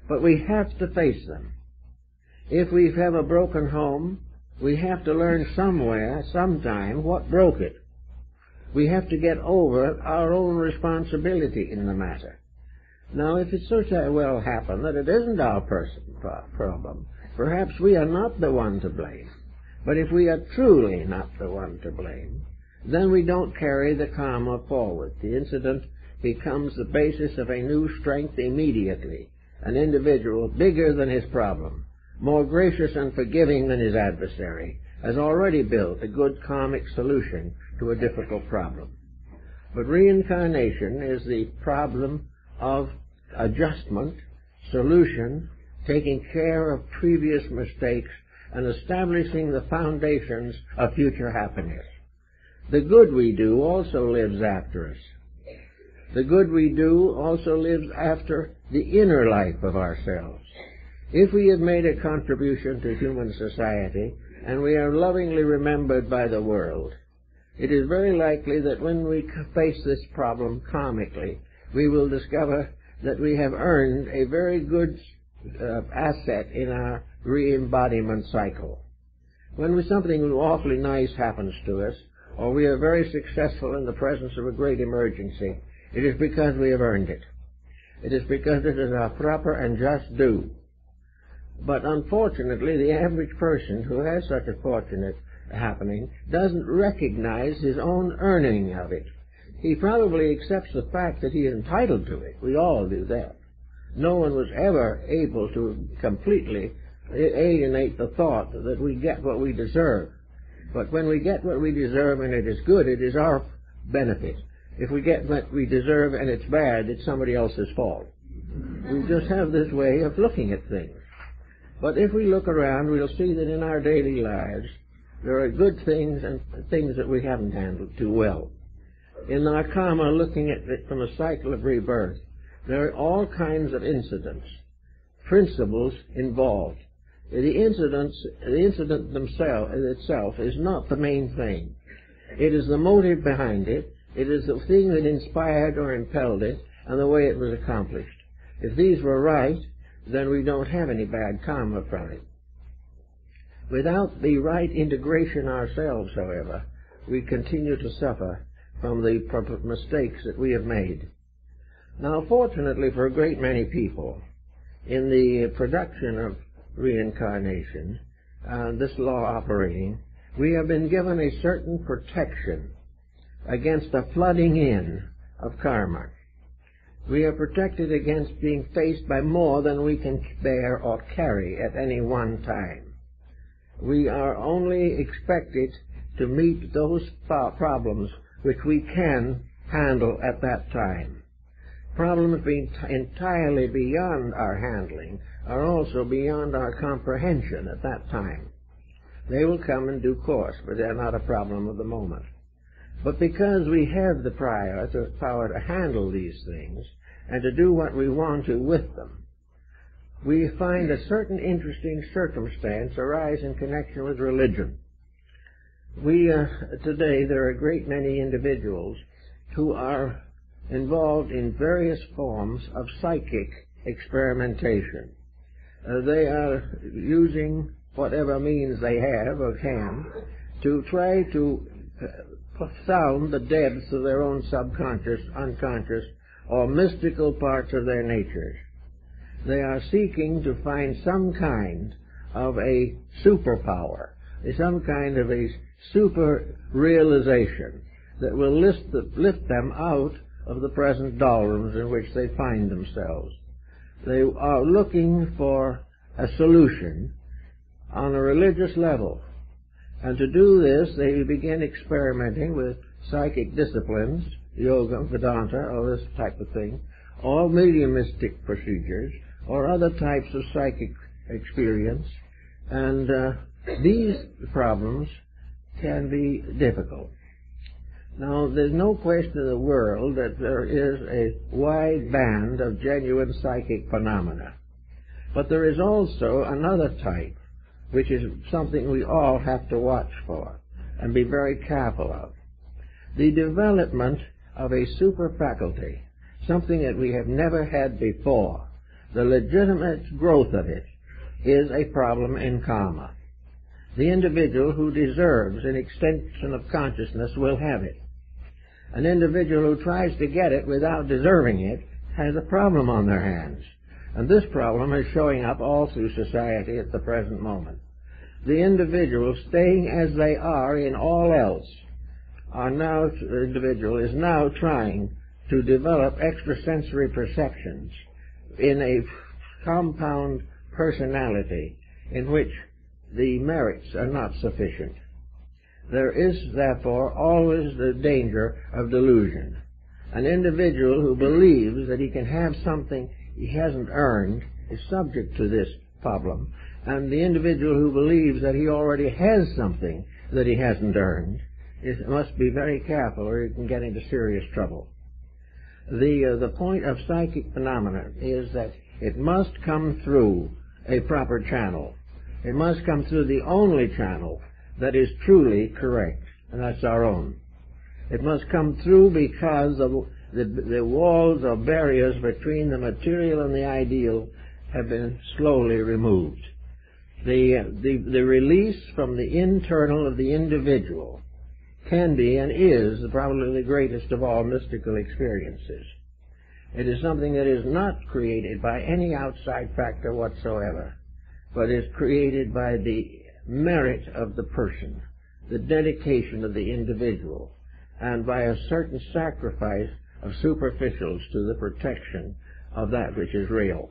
But we have to face them. If we have a broken home, we have to learn somewhere, sometime, what broke it. We have to get over our own responsibility in the matter. Now, if it so well happen that it isn't our problem, perhaps we are not the one to blame. But if we are truly not the one to blame, then we don't carry the karma forward. The incident becomes the basis of a new strength immediately. An individual bigger than his problem, more gracious and forgiving than his adversary, has already built a good karmic solution to a difficult problem. But reincarnation is the problem of adjustment, solution, taking care of previous mistakes, and establishing the foundations of future happiness. The good we do also lives after us. The good we do also lives after the inner life of ourselves. If we have made a contribution to human society, and we are lovingly remembered by the world, it is very likely that when we face this problem karmically, we will discover that we have earned a very good asset in our re-embodiment cycle. When something awfully nice happens to us, or we are very successful in the presence of a great emergency, it is because we have earned it. It is because it is our proper and just due. But unfortunately, the average person who has such a fortunate happening doesn't recognize his own earning of it. He probably accepts the fact that he is entitled to it. We all do that. No one was ever able to completely alienate the thought that we get what we deserve. But when we get what we deserve and it is good, it is our benefit. If we get what we deserve and it's bad, it's somebody else's fault. We just have this way of looking at things. But if we look around, we'll see that in our daily lives, there are good things and things that we haven't handled too well. In our karma, looking at it from a cycle of rebirth, there are all kinds of incidents, principles involved. The incident itself is not the main thing. It is the motive behind it. It is the thing that inspired or impelled it, and the way it was accomplished. If these were right, then we don't have any bad karma from it. Without the right integration ourselves, however, we continue to suffer from the mistakes that we have made. Now, fortunately for a great many people, in the production of reincarnation, this law operating, we have been given a certain protection against the flooding in of karma. We are protected against being faced by more than we can bear or carry at any one time. We are only expected to meet those problems which we can handle at that time. Problems being entirely beyond our handling are also beyond our comprehension at that time. They will come in due course, but they're not a problem of the moment. But because we have the power to handle these things and to do what we want to with them, we find a certain interesting circumstance arise in connection with religion. Today there are a great many individuals who are involved in various forms of psychic experimentation. They are using whatever means they have or can to try to sound the depths of their own subconscious, unconscious, or mystical parts of their natures. They are seeking to find some kind of a superpower, some kind of a super realization, that will lift them out of the present doldrums in which they find themselves. They are looking for a solution on a religious level. And to do this, they begin experimenting with psychic disciplines, yoga, Vedanta, all this type of thing, or mediumistic procedures, or other types of psychic experience. And these problems can be difficult. Now, there's no question in the world that there is a wide band of genuine psychic phenomena. But there is also another type, which is something we all have to watch for and be very careful of. The development of a super faculty, something that we have never had before, the legitimate growth of it, is a problem in karma. The individual who deserves an extension of consciousness will have it. An individual who tries to get it without deserving it has a problem on their hands. And this problem is showing up all through society at the present moment. The individuals staying as they are in all else the individual is now trying to develop extrasensory perceptions in a compound personality in which the merits are not sufficient. There is, therefore, always the danger of delusion. An individual who believes that he can have something he hasn't earned is subject to this problem, and the individual who believes that he already has something that he hasn't earned must be very careful or he can get into serious trouble. The point of psychic phenomena is that it must come through a proper channel. It must come through the only channel that is truly correct, and that's our own. It must come through because of the walls or barriers between the material and the ideal have been slowly removed. The release from the internal of the individual can be and is probably the greatest of all mystical experiences. It is something that is not created by any outside factor whatsoever, but is created by the merit of the person, the dedication of the individual, and by a certain sacrifice of superficials to the protection of that which is real.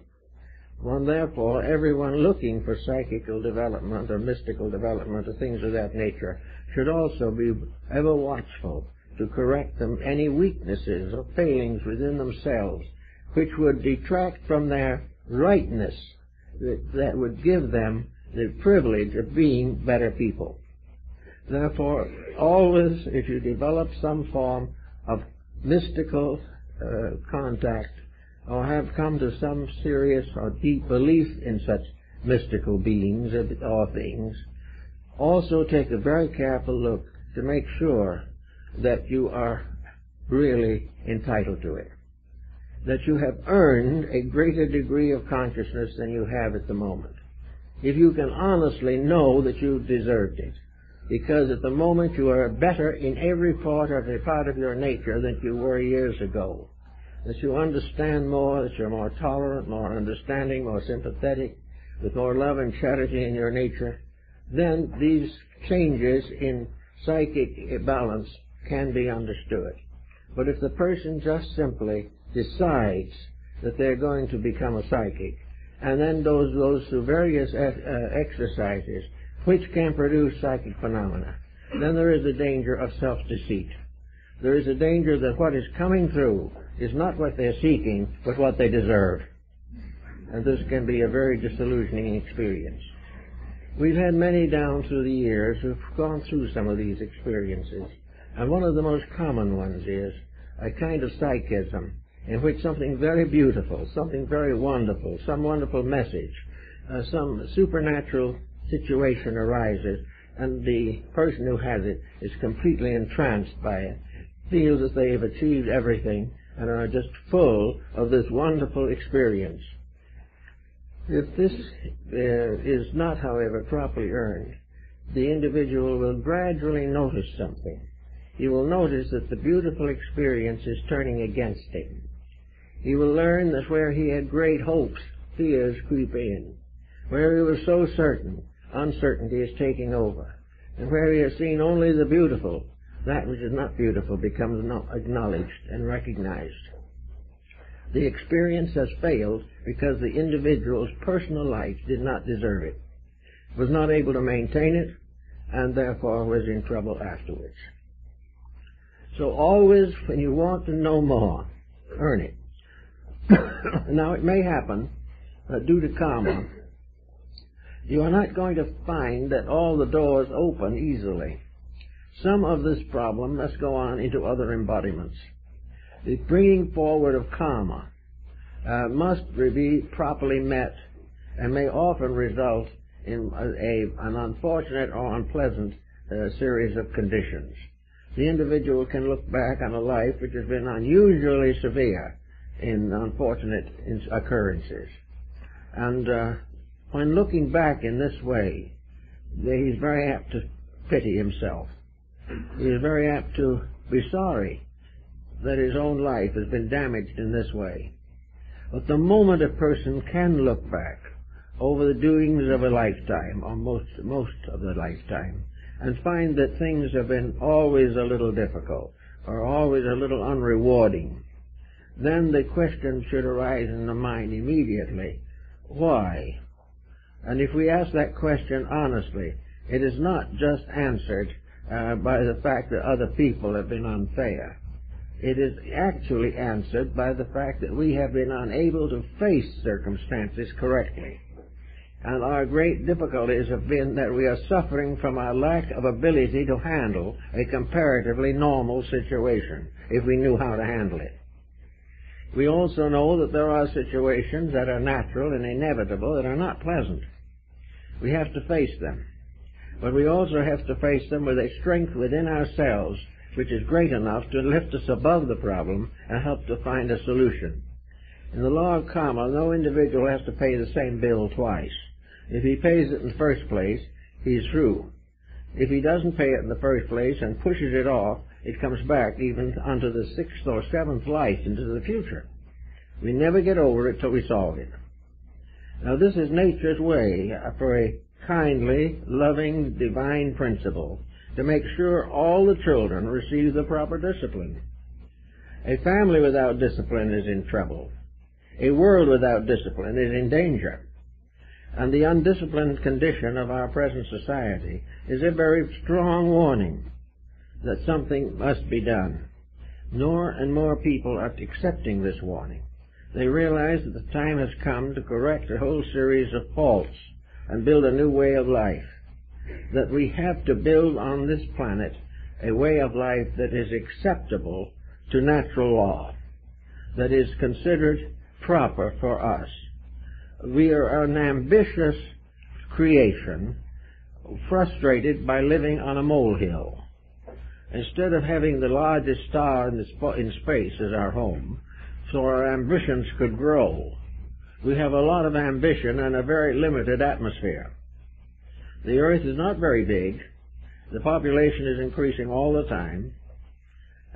Therefore, everyone looking for psychical development or mystical development or things of that nature should also be ever watchful to correct them any weaknesses or failings within themselves which would detract from their rightness, that would give them the privilege of being better people. Therefore, always, if you develop some form of mystical contact, or have come to some serious or deep belief in such mystical beings or things, also take a very careful look to make sure that you are really entitled to it, that you have earned a greater degree of consciousness than you have at the moment. If you can honestly know that you've deserved it, because at the moment you are better in every part of your nature than you were years ago, that you understand more, that you're more tolerant, more understanding, more sympathetic, with more love and charity in your nature, then these changes in psychic balance can be understood. But if the person just simply decides that they're going to become a psychic, and then goes through various exercises which can produce psychic phenomena, then there is a danger of self-deceit. There is a danger that what is coming through is not what they're seeking, but what they deserve. And this can be a very disillusioning experience. We've had many down through the years who've gone through some of these experiences, and one of the most common ones is a kind of psychism in which something very beautiful, something very wonderful, some wonderful message, some supernatural situation arises, and the person who has it is completely entranced by it, feels that they have achieved everything, and are just full of this wonderful experience. If this is not, however, properly earned, the individual will gradually notice something. He will notice that the beautiful experience is turning against him. He will learn that where he had great hopes, fears creep in. Where he was so certain, uncertainty is taking over. And where he has seen only the beautiful, that which is not beautiful becomes acknowledged and recognized. The experience has failed because the individual's personal life did not deserve it, was not able to maintain it, and therefore was in trouble afterwards. So always, when you want to know more, earn it. Now, it may happen that due to karma, you are not going to find that all the doors open easily. Some of this problem must go on into other embodiments. The bringing forward of karma must be properly met and may often result in an unfortunate or unpleasant series of conditions. The individual can look back on a life which has been unusually severe in unfortunate occurrences. And when looking back in this way, he's very apt to pity himself. He is very apt to be sorry that his own life has been damaged in this way. But the moment a person can look back over the doings of a lifetime, or most of the lifetime, and find that things have been always a little difficult, or always a little unrewarding, then the question should arise in the mind immediately, why? And if we ask that question honestly, it is not just answered by the fact that other people have been unfair. It is actually answered by the fact that we have been unable to face circumstances correctly. And our great difficulties have been that we are suffering from our lack of ability to handle a comparatively normal situation, if we knew how to handle it. We also know that there are situations that are natural and inevitable that are not pleasant. We have to face them. But we also have to face them with a strength within ourselves which is great enough to lift us above the problem and help to find a solution. In the law of karma, no individual has to pay the same bill twice. If he pays it in the first place, he's through. If he doesn't pay it in the first place and pushes it off, it comes back even onto the 6th or 7th life into the future. We never get over it till we solve it. Now, this is nature's way for a kindly, loving, divine principle to make sure all the children receive the proper discipline. A family without discipline is in trouble. A world without discipline is in danger. And the undisciplined condition of our present society is a very strong warning that something must be done. More and more people are accepting this warning. They realize that the time has come to correct a whole series of faults and build a new way of life. That we have to build on this planet a way of life that is acceptable to natural law, that is considered proper for us. We are an ambitious creation, frustrated by living on a molehill. Instead of having the largest star in space as our home, so our ambitions could grow, we have a lot of ambition and a very limited atmosphere. The earth is not very big. The population is increasing all the time.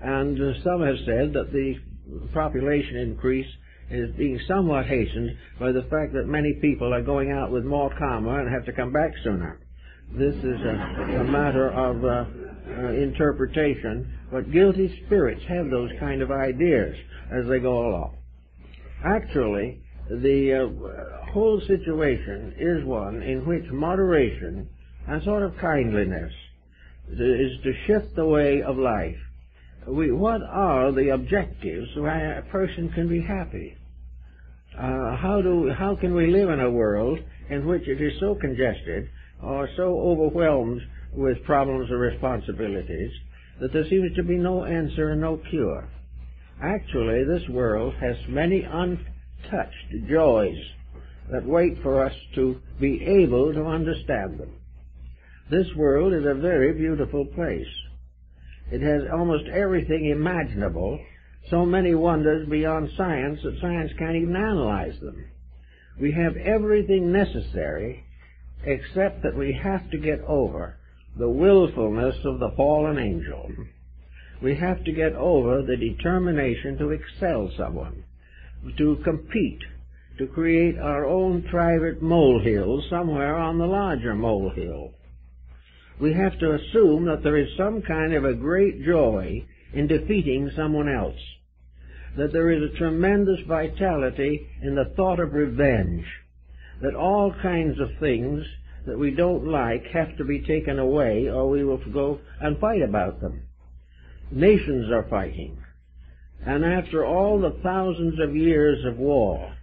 And some have said that the population increase is being somewhat hastened by the fact that many people are going out with more karma and have to come back sooner. This is a matter of interpretation, but guilty spirits have those kind of ideas as they go along. Actually, the whole situation is one in which moderation and sort of kindliness is to shift the way of life. What are the objectives where a person can be happy? How can we live in a world in which it is so congested or so overwhelmed with problems or responsibilities that there seems to be no answer and no cure? Actually, this world has many untouched joys that wait for us to be able to understand them. This world is a very beautiful place. It has almost everything imaginable, so many wonders beyond science that science can't even analyze them. We have everything necessary except that we have to get over the willfulness of the fallen angel. We have to get over the determination to excel someone, to compete, to create our own private molehill somewhere on the larger molehill. we have to assume that there is some kind of a great joy in defeating someone else, that there is a tremendous vitality in the thought of revenge, that all kinds of things that we don't like have to be taken away, or we will go and fight about them. Nations are fighting, and after all the thousands of years of war,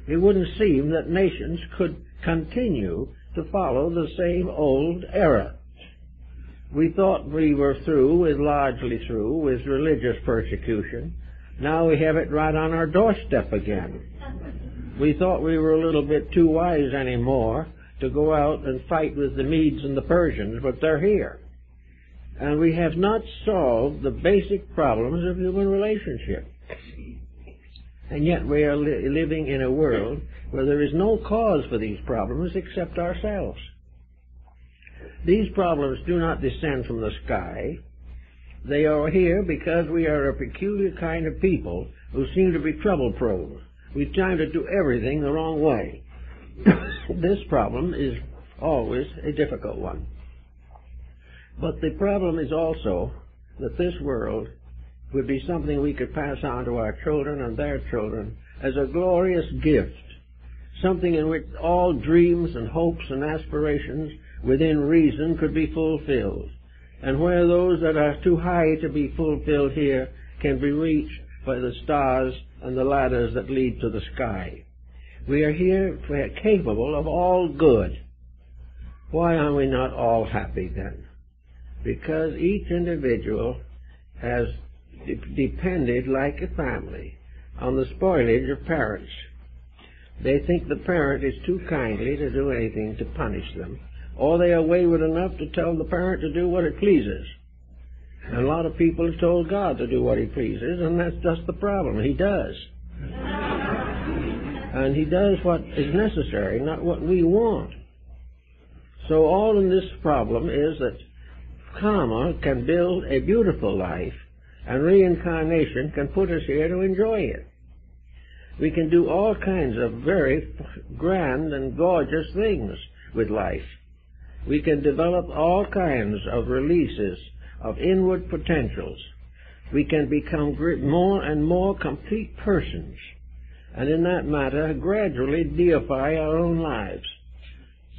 it wouldn't seem that nations could continue to follow the same old error. We thought we were largely through with religious persecution. Now we have it right on our doorstep again. We thought we were a little bit too wise anymore to go out and fight with the Medes and the Persians, but they're here. And we have not solved the basic problems of human relationship. And yet we are living in a world where there is no cause for these problems except ourselves. These problems do not descend from the sky. They are here because we are a peculiar kind of people who seem to be trouble-prone. We try to do everything the wrong way. This problem is always a difficult one. But the problem is also that this world would be something we could pass on to our children and their children as a glorious gift, something in which all dreams and hopes and aspirations within reason could be fulfilled, and where those that are too high to be fulfilled here can be reached by the stars and the ladders that lead to the sky. We are here capable of all good. Why are we not all happy then? Because each individual has depended like a family on the spoilage of parents. They think the parent is too kindly to do anything to punish them, or they are wayward enough to tell the parent to do what it pleases. And a lot of people have told God to do what He pleases, and that's just the problem. He does. And He does what is necessary, not what we want. So all in this problem is that karma can build a beautiful life, and reincarnation can put us here to enjoy it. We can do all kinds of very grand and gorgeous things with life. We can develop all kinds of releases of inward potentials. We can become more and more complete persons, and in that matter gradually deify our own lives.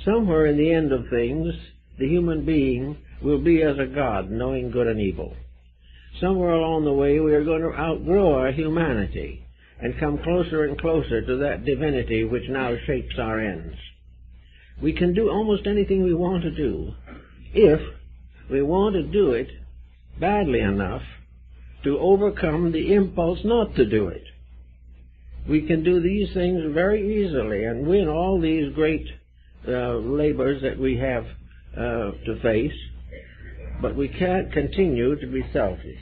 Somewhere in the end of things, the human being will be as a god, knowing good and evil. Somewhere along the way, we are going to outgrow our humanity and come closer and closer to that divinity which now shapes our ends. We can do almost anything we want to do if we want to do it badly enough to overcome the impulse not to do it. We can do these things very easily and win all these great labors that we have to face, but we can't continue to be selfish.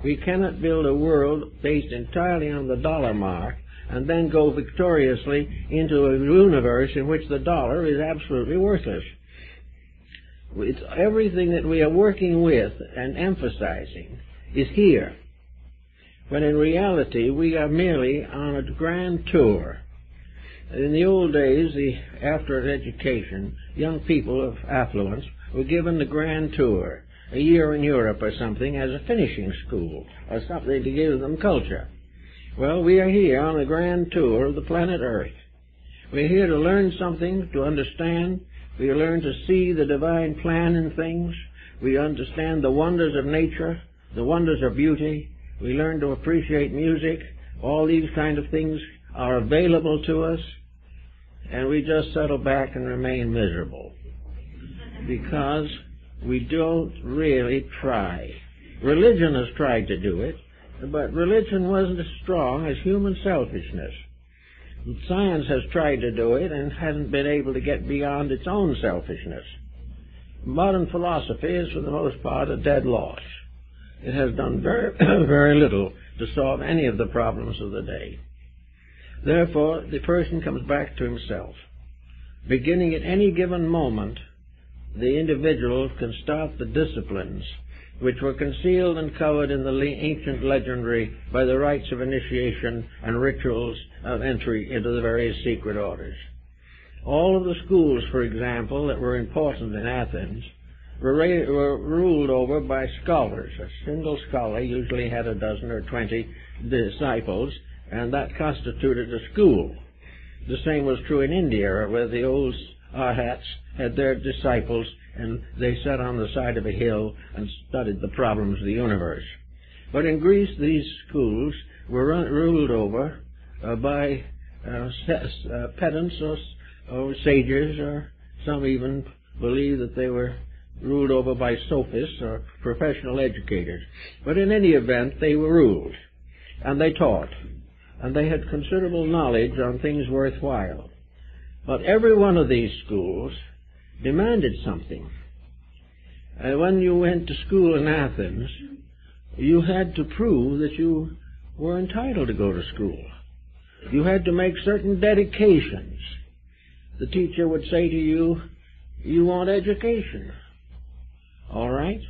We cannot build a world based entirely on the dollar mark and then go victoriously into a universe in which the dollar is absolutely worthless. It's everything that we are working with and emphasizing is here, when in reality we are merely on a grand tour. In the old days, after education, young people of affluence were given the grand tour, a year in Europe or something, as a finishing school, or something to give them culture. Well, we are here on a grand tour of the planet Earth. We're here to learn something, to understand. We learn to see the divine plan in things. We understand the wonders of nature, the wonders of beauty. We learn to appreciate music. All these kind of things are available to us, and we just settle back and remain miserable because we don't really try. Religion has tried to do it, but religion wasn't as strong as human selfishness. Science has tried to do it and hasn't been able to get beyond its own selfishness. Modern philosophy is, for the most part, a dead loss. It has done very, very little to solve any of the problems of the day. Therefore, the person comes back to himself. Beginning at any given moment, the individual can start the disciplines which were concealed and covered in the ancient legendary by the rites of initiation and rituals of entry into the various secret orders. All of the schools, for example, that were important in Athens were ruled over by scholars. A single scholar usually had a dozen or 20 disciples, and that constituted a school. The same was true in India, where the old arhats had their disciples, and they sat on the side of a hill and studied the problems of the universe. But in Greece, these schools were ruled over by pedants or sages, or some even believe that they were ruled over by sophists or professional educators. But in any event, they were ruled, and they taught, and they had considerable knowledge on things worthwhile. But every one of these schools demanded something. When you went to school in Athens, you had to prove that you were entitled to go to school. You had to make certain dedications. The teacher would say to you, "You want education." All right?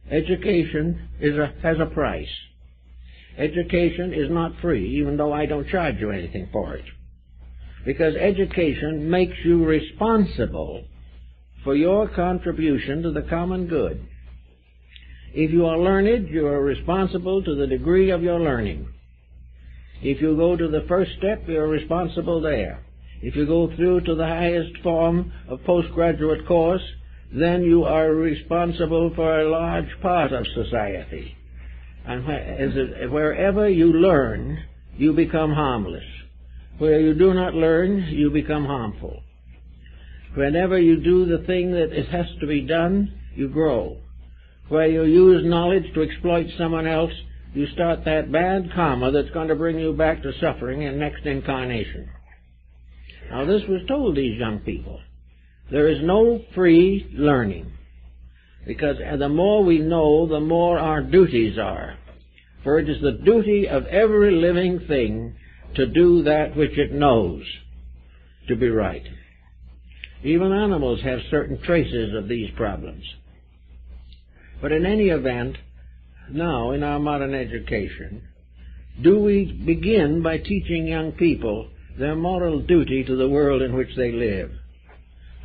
Education has a price. Education is not free, even though I don't charge you anything for it. Because education makes you responsible for your contribution to the common good. If you are learned, you are responsible to the degree of your learning. If you go to the first step, you are responsible there. If you go through to the highest form of postgraduate course, then you are responsible for a large part of society. And wherever you learn, you become harmless. Where you do not learn, you become harmful. Whenever you do the thing that it has to be done, you grow. Where you use knowledge to exploit someone else, you start that bad karma that's going to bring you back to suffering in next incarnation. Now, this was told these young people. There is no free learning, because the more we know, the more our duties are. For it is the duty of every living thing to do that which it knows to be right. Even animals have certain traces of these problems. But in any event, now in our modern education, do we begin by teaching young people their moral duty to the world in which they live?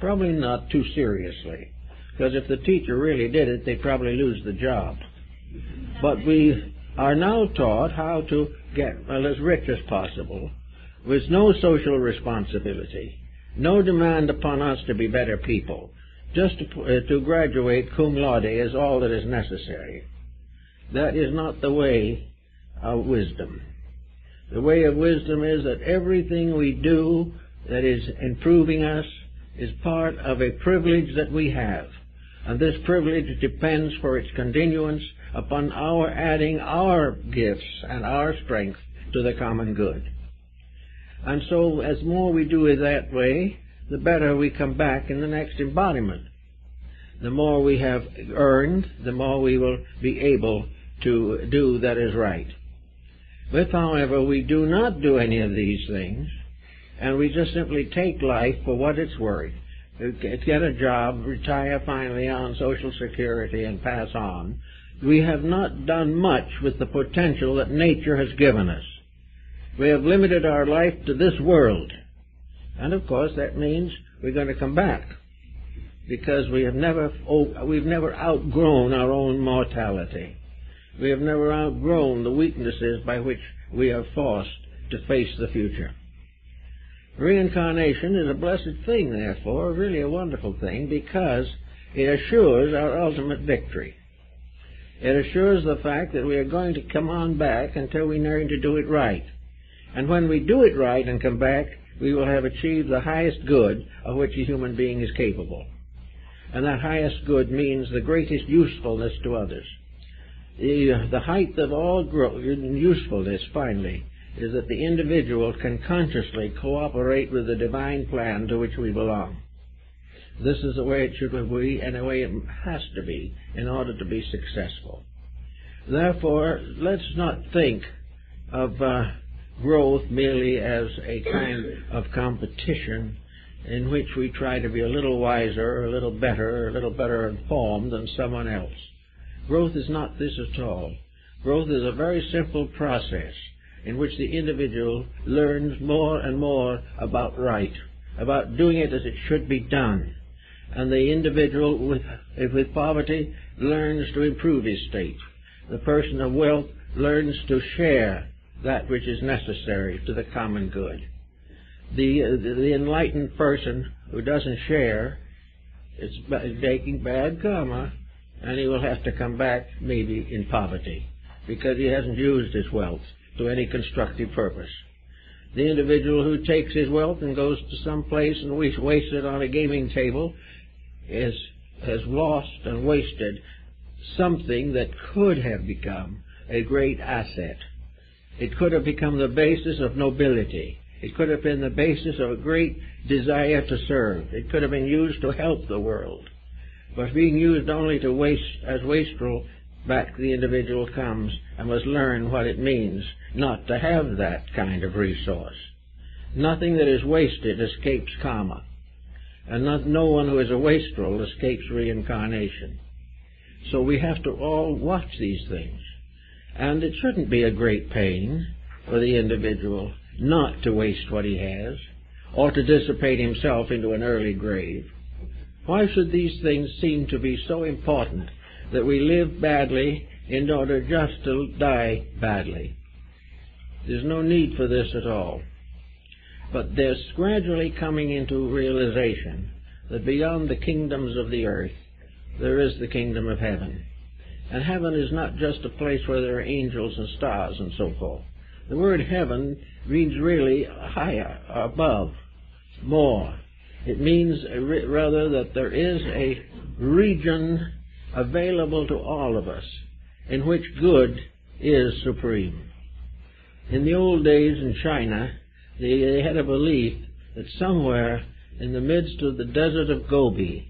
Probably not too seriously, because if the teacher really did it, they'd probably lose the job. But we are now taught how to get as rich as possible, with no social responsibility, no demand upon us to be better people. Just to graduate cum laude is all that is necessary. That is not the way of wisdom. The way of wisdom is that everything we do that is improving us is part of a privilege that we have. And this privilege depends for its continuance upon our adding our gifts and our strength to the common good. And so as more we do it that way, the better we come back in the next embodiment. The more we have earned, the more we will be able to do that is right. If, however, we do not do any of these things, and we just simply take life for what it's worth, get a job, retire finally on Social Security, and pass on, we have not done much with the potential that nature has given us. We have limited our life to this world. And of course that means we're going to come back, because we've never outgrown our own mortality. We have never outgrown the weaknesses by which we are forced to face the future. Reincarnation is a blessed thing, therefore, really a wonderful thing, because it assures our ultimate victory. It assures the fact that we are going to come on back until we learn to do it right. And when we do it right and come back, we will have achieved the highest good of which a human being is capable. And that highest good means the greatest usefulness to others. The height of all usefulness, finally, is that the individual can consciously cooperate with the divine plan to which we belong. This is the way it should be, and the way it has to be, in order to be successful. Therefore, let's not think of growth merely as a kind of competition in which we try to be a little wiser, a little better informed than someone else. Growth is not this at all. Growth is a very simple process in which the individual learns more and more about right, about doing it as it should be done, And the individual with poverty learns to improve his state. The person of wealth learns to share that which is necessary to the common good. The enlightened person who doesn't share is making bad karma, and he will have to come back maybe in poverty because he hasn't used his wealth to any constructive purpose. The individual who takes his wealth and goes to some place and wastes it on a gaming table has lost and wasted something that could have become a great asset. It could have become the basis of nobility. It could have been the basis of a great desire to serve. It could have been used to help the world. But being used only to waste, as wastrel, back the individual comes and must learn what it means not to have that kind of resource. Nothing that is wasted escapes karma. And no one who is a wastrel escapes reincarnation. So we have to all watch these things. And it shouldn't be a great pain for the individual not to waste what he has, or to dissipate himself into an early grave. Why should these things seem to be so important that we live badly in order just to die badly? There's no need for this at all. But there's gradually coming into realization that beyond the kingdoms of the earth, there is the kingdom of heaven. And heaven is not just a place where there are angels and stars and so forth. The word heaven means really higher, above, more. It means rather that there is a region available to all of us in which good is supreme. In the old days in China, they had a belief that somewhere in the midst of the desert of Gobi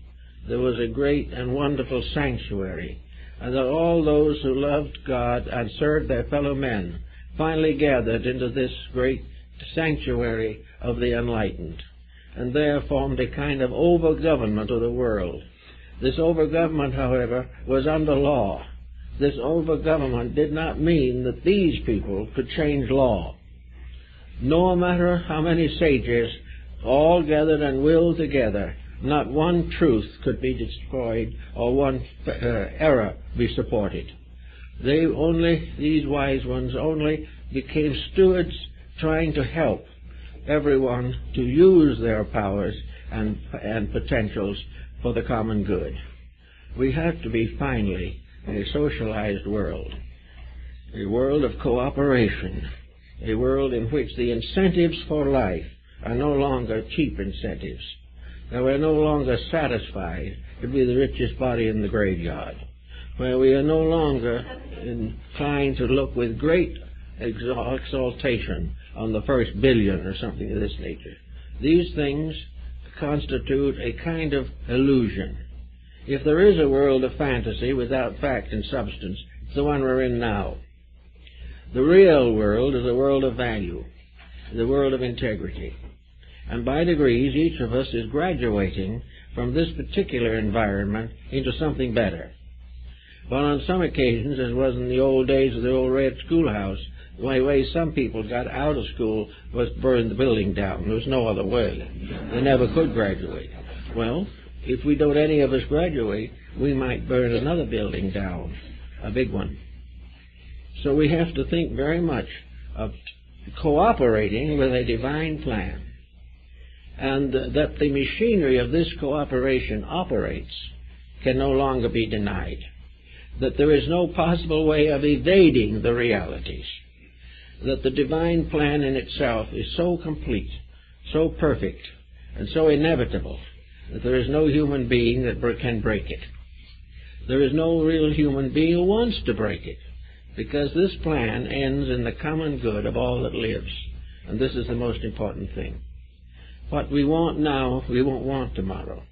there was a great and wonderful sanctuary, and that all those who loved God and served their fellow men finally gathered into this great sanctuary of the enlightened, and there formed a kind of over-government of the world. This over-government, however, was under law. This over-government did not mean that these people could change law. No matter how many sages all gathered and willed together, not one truth could be destroyed or one error be supported. These wise ones only became stewards trying to help everyone to use their powers and potentials for the common good. We have to be finally a socialized world, a world of cooperation, a world in which the incentives for life are no longer cheap incentives. That we're no longer satisfied to be the richest body in the graveyard, where we are no longer inclined to look with great exaltation on the first billion or something of this nature. These things constitute a kind of illusion. If there is a world of fantasy without fact and substance, it's the one we're in now. The real world is a world of value, the world of integrity. And by degrees, each of us is graduating from this particular environment into something better. But on some occasions, as was in the old days of the old red schoolhouse, the way some people got out of school was burn the building down. There was no other way. They never could graduate. Well, if we don't any of us graduate, we might burn another building down, a big one. So we have to think very much of cooperating with a divine plan, and that the machinery of this cooperation operates can no longer be denied, that there is no possible way of evading the realities, that the divine plan in itself is so complete, so perfect, and so inevitable that there is no human being that can break it. There is no real human being who wants to break it, because this plan ends in the common good of all that lives, and this is the most important thing. What we want now, we won't want tomorrow.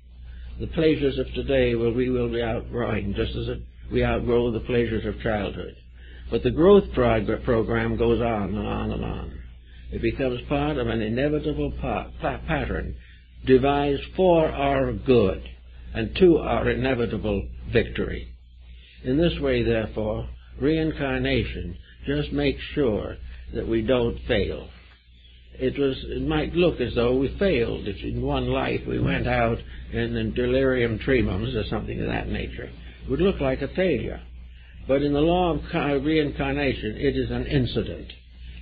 The pleasures of today we will be outgrowing, just as we outgrow the pleasures of childhood. But the growth program goes on and on and on. It becomes part of an inevitable pattern devised for our good and to our inevitable victory. In this way, therefore, reincarnation just makes sure that we don't fail. it might look as though we failed. If in one life we went out in delirium tremens or something of that nature, it would look like a failure. But in the law of reincarnation, it is an incident.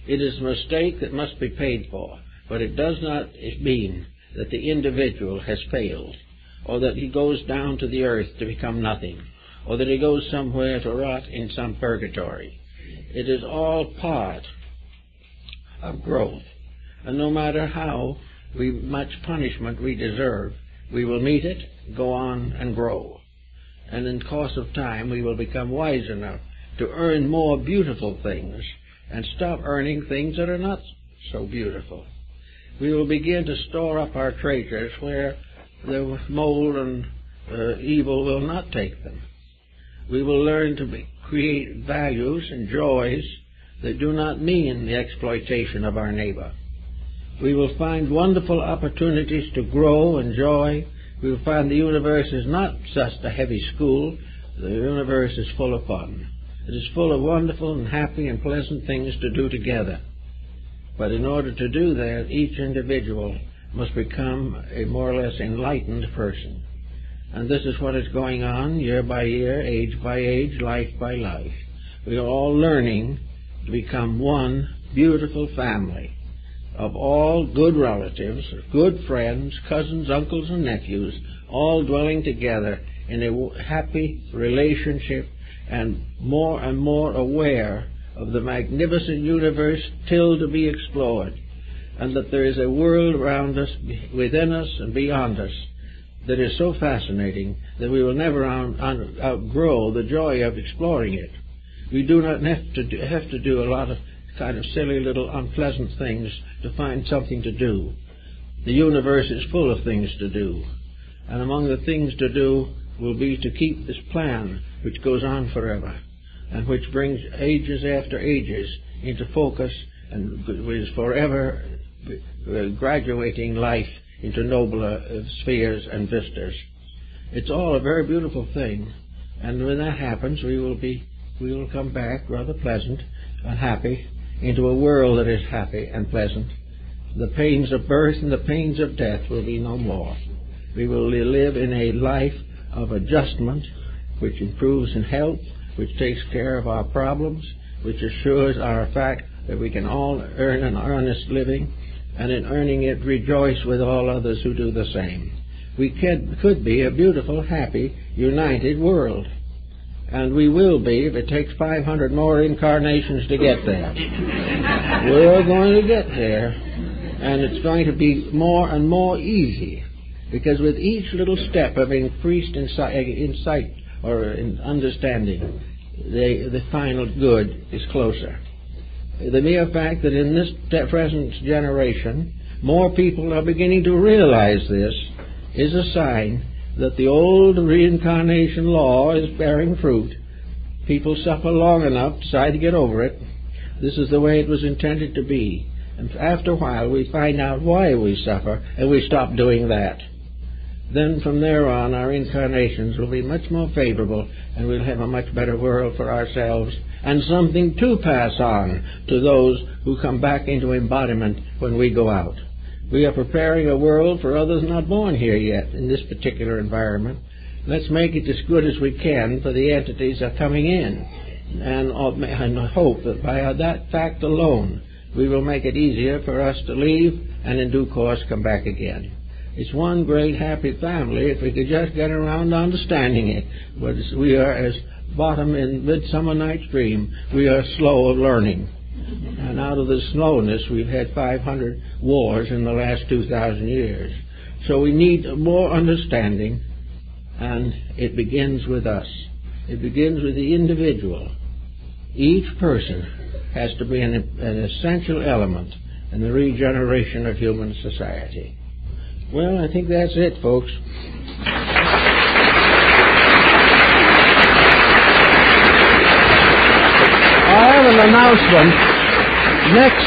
It is a mistake that must be paid for, but it does not mean that the individual has failed, or that he goes down to the earth to become nothing, or that he goes somewhere to rot in some purgatory. It is all part of growth. And no matter how much punishment we deserve, we will meet it, go on, and grow. And in course of time, we will become wise enough to earn more beautiful things and stop earning things that are not so beautiful. We will begin to store up our treasures where the mold and evil will not take them. We will learn to create values and joys that do not mean the exploitation of our neighbor. We will find wonderful opportunities to grow and joy. We will find the universe is not just a heavy school. The universe is full of fun. It is full of wonderful and happy and pleasant things to do together. But in order to do that, each individual must become a more or less enlightened person. And this is what is going on year by year, age by age, life by life. We are all learning to become one beautiful family of all good relatives, good friends, cousins, uncles, and nephews, all dwelling together in a happy relationship and more aware of the magnificent universe still to be explored, and that there is a world around us, within us, and beyond us that is so fascinating that we will never outgrow the joy of exploring it. We do not have to do a lot of kind of silly little unpleasant things to find something to do. The universe is full of things to do, and among the things to do will be to keep this plan which goes on forever and which brings ages after ages into focus and is forever graduating life into nobler spheres and vistas. It's all a very beautiful thing, and when that happens we will come back rather pleasant and happy into a world that is happy and pleasant. The pains of birth and the pains of death will be no more. We will live in a life of adjustment which improves in health, which takes care of our problems, which assures our fact that we can all earn an honest living, and in earning it rejoice with all others who do the same. We could be a beautiful, happy, united world. And we will be if it takes 500 more incarnations to get there. We're going to get there, and it's going to be more and more easy, because with each little step of increased insight or in understanding, the final good is closer. The mere fact that in this present generation more people are beginning to realize this is a sign that the old reincarnation law is bearing fruit. People suffer long enough, decide to get over it. This is the way it was intended to be. And after a while we find out why we suffer, and we stop doing that. Then from there on our incarnations will be much more favorable, and we'll have a much better world for ourselves and something to pass on to those who come back into embodiment when we go out. We are preparing a world for others not born here yet in this particular environment. Let's make it as good as we can for the entities that are coming in, and hope that by that fact alone we will make it easier for us to leave and in due course come back again. It's one great happy family if we could just get around to understanding it. But we are as Bottom in Midsummer Night's Dream, we are slow of learning. And out of the slowness, we've had 500 wars in the last 2,000 years. So we need more understanding, and it begins with us. It begins with the individual. Each person has to be an essential element in the regeneration of human society. Well, I think that's it, folks. I have an announcement. Next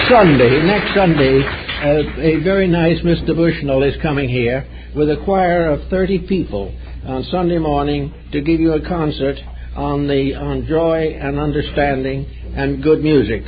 Sunday, a very nice Mr. Bushnell is coming here with a choir of 30 people on Sunday morning to give you a concert on joy and understanding and good music.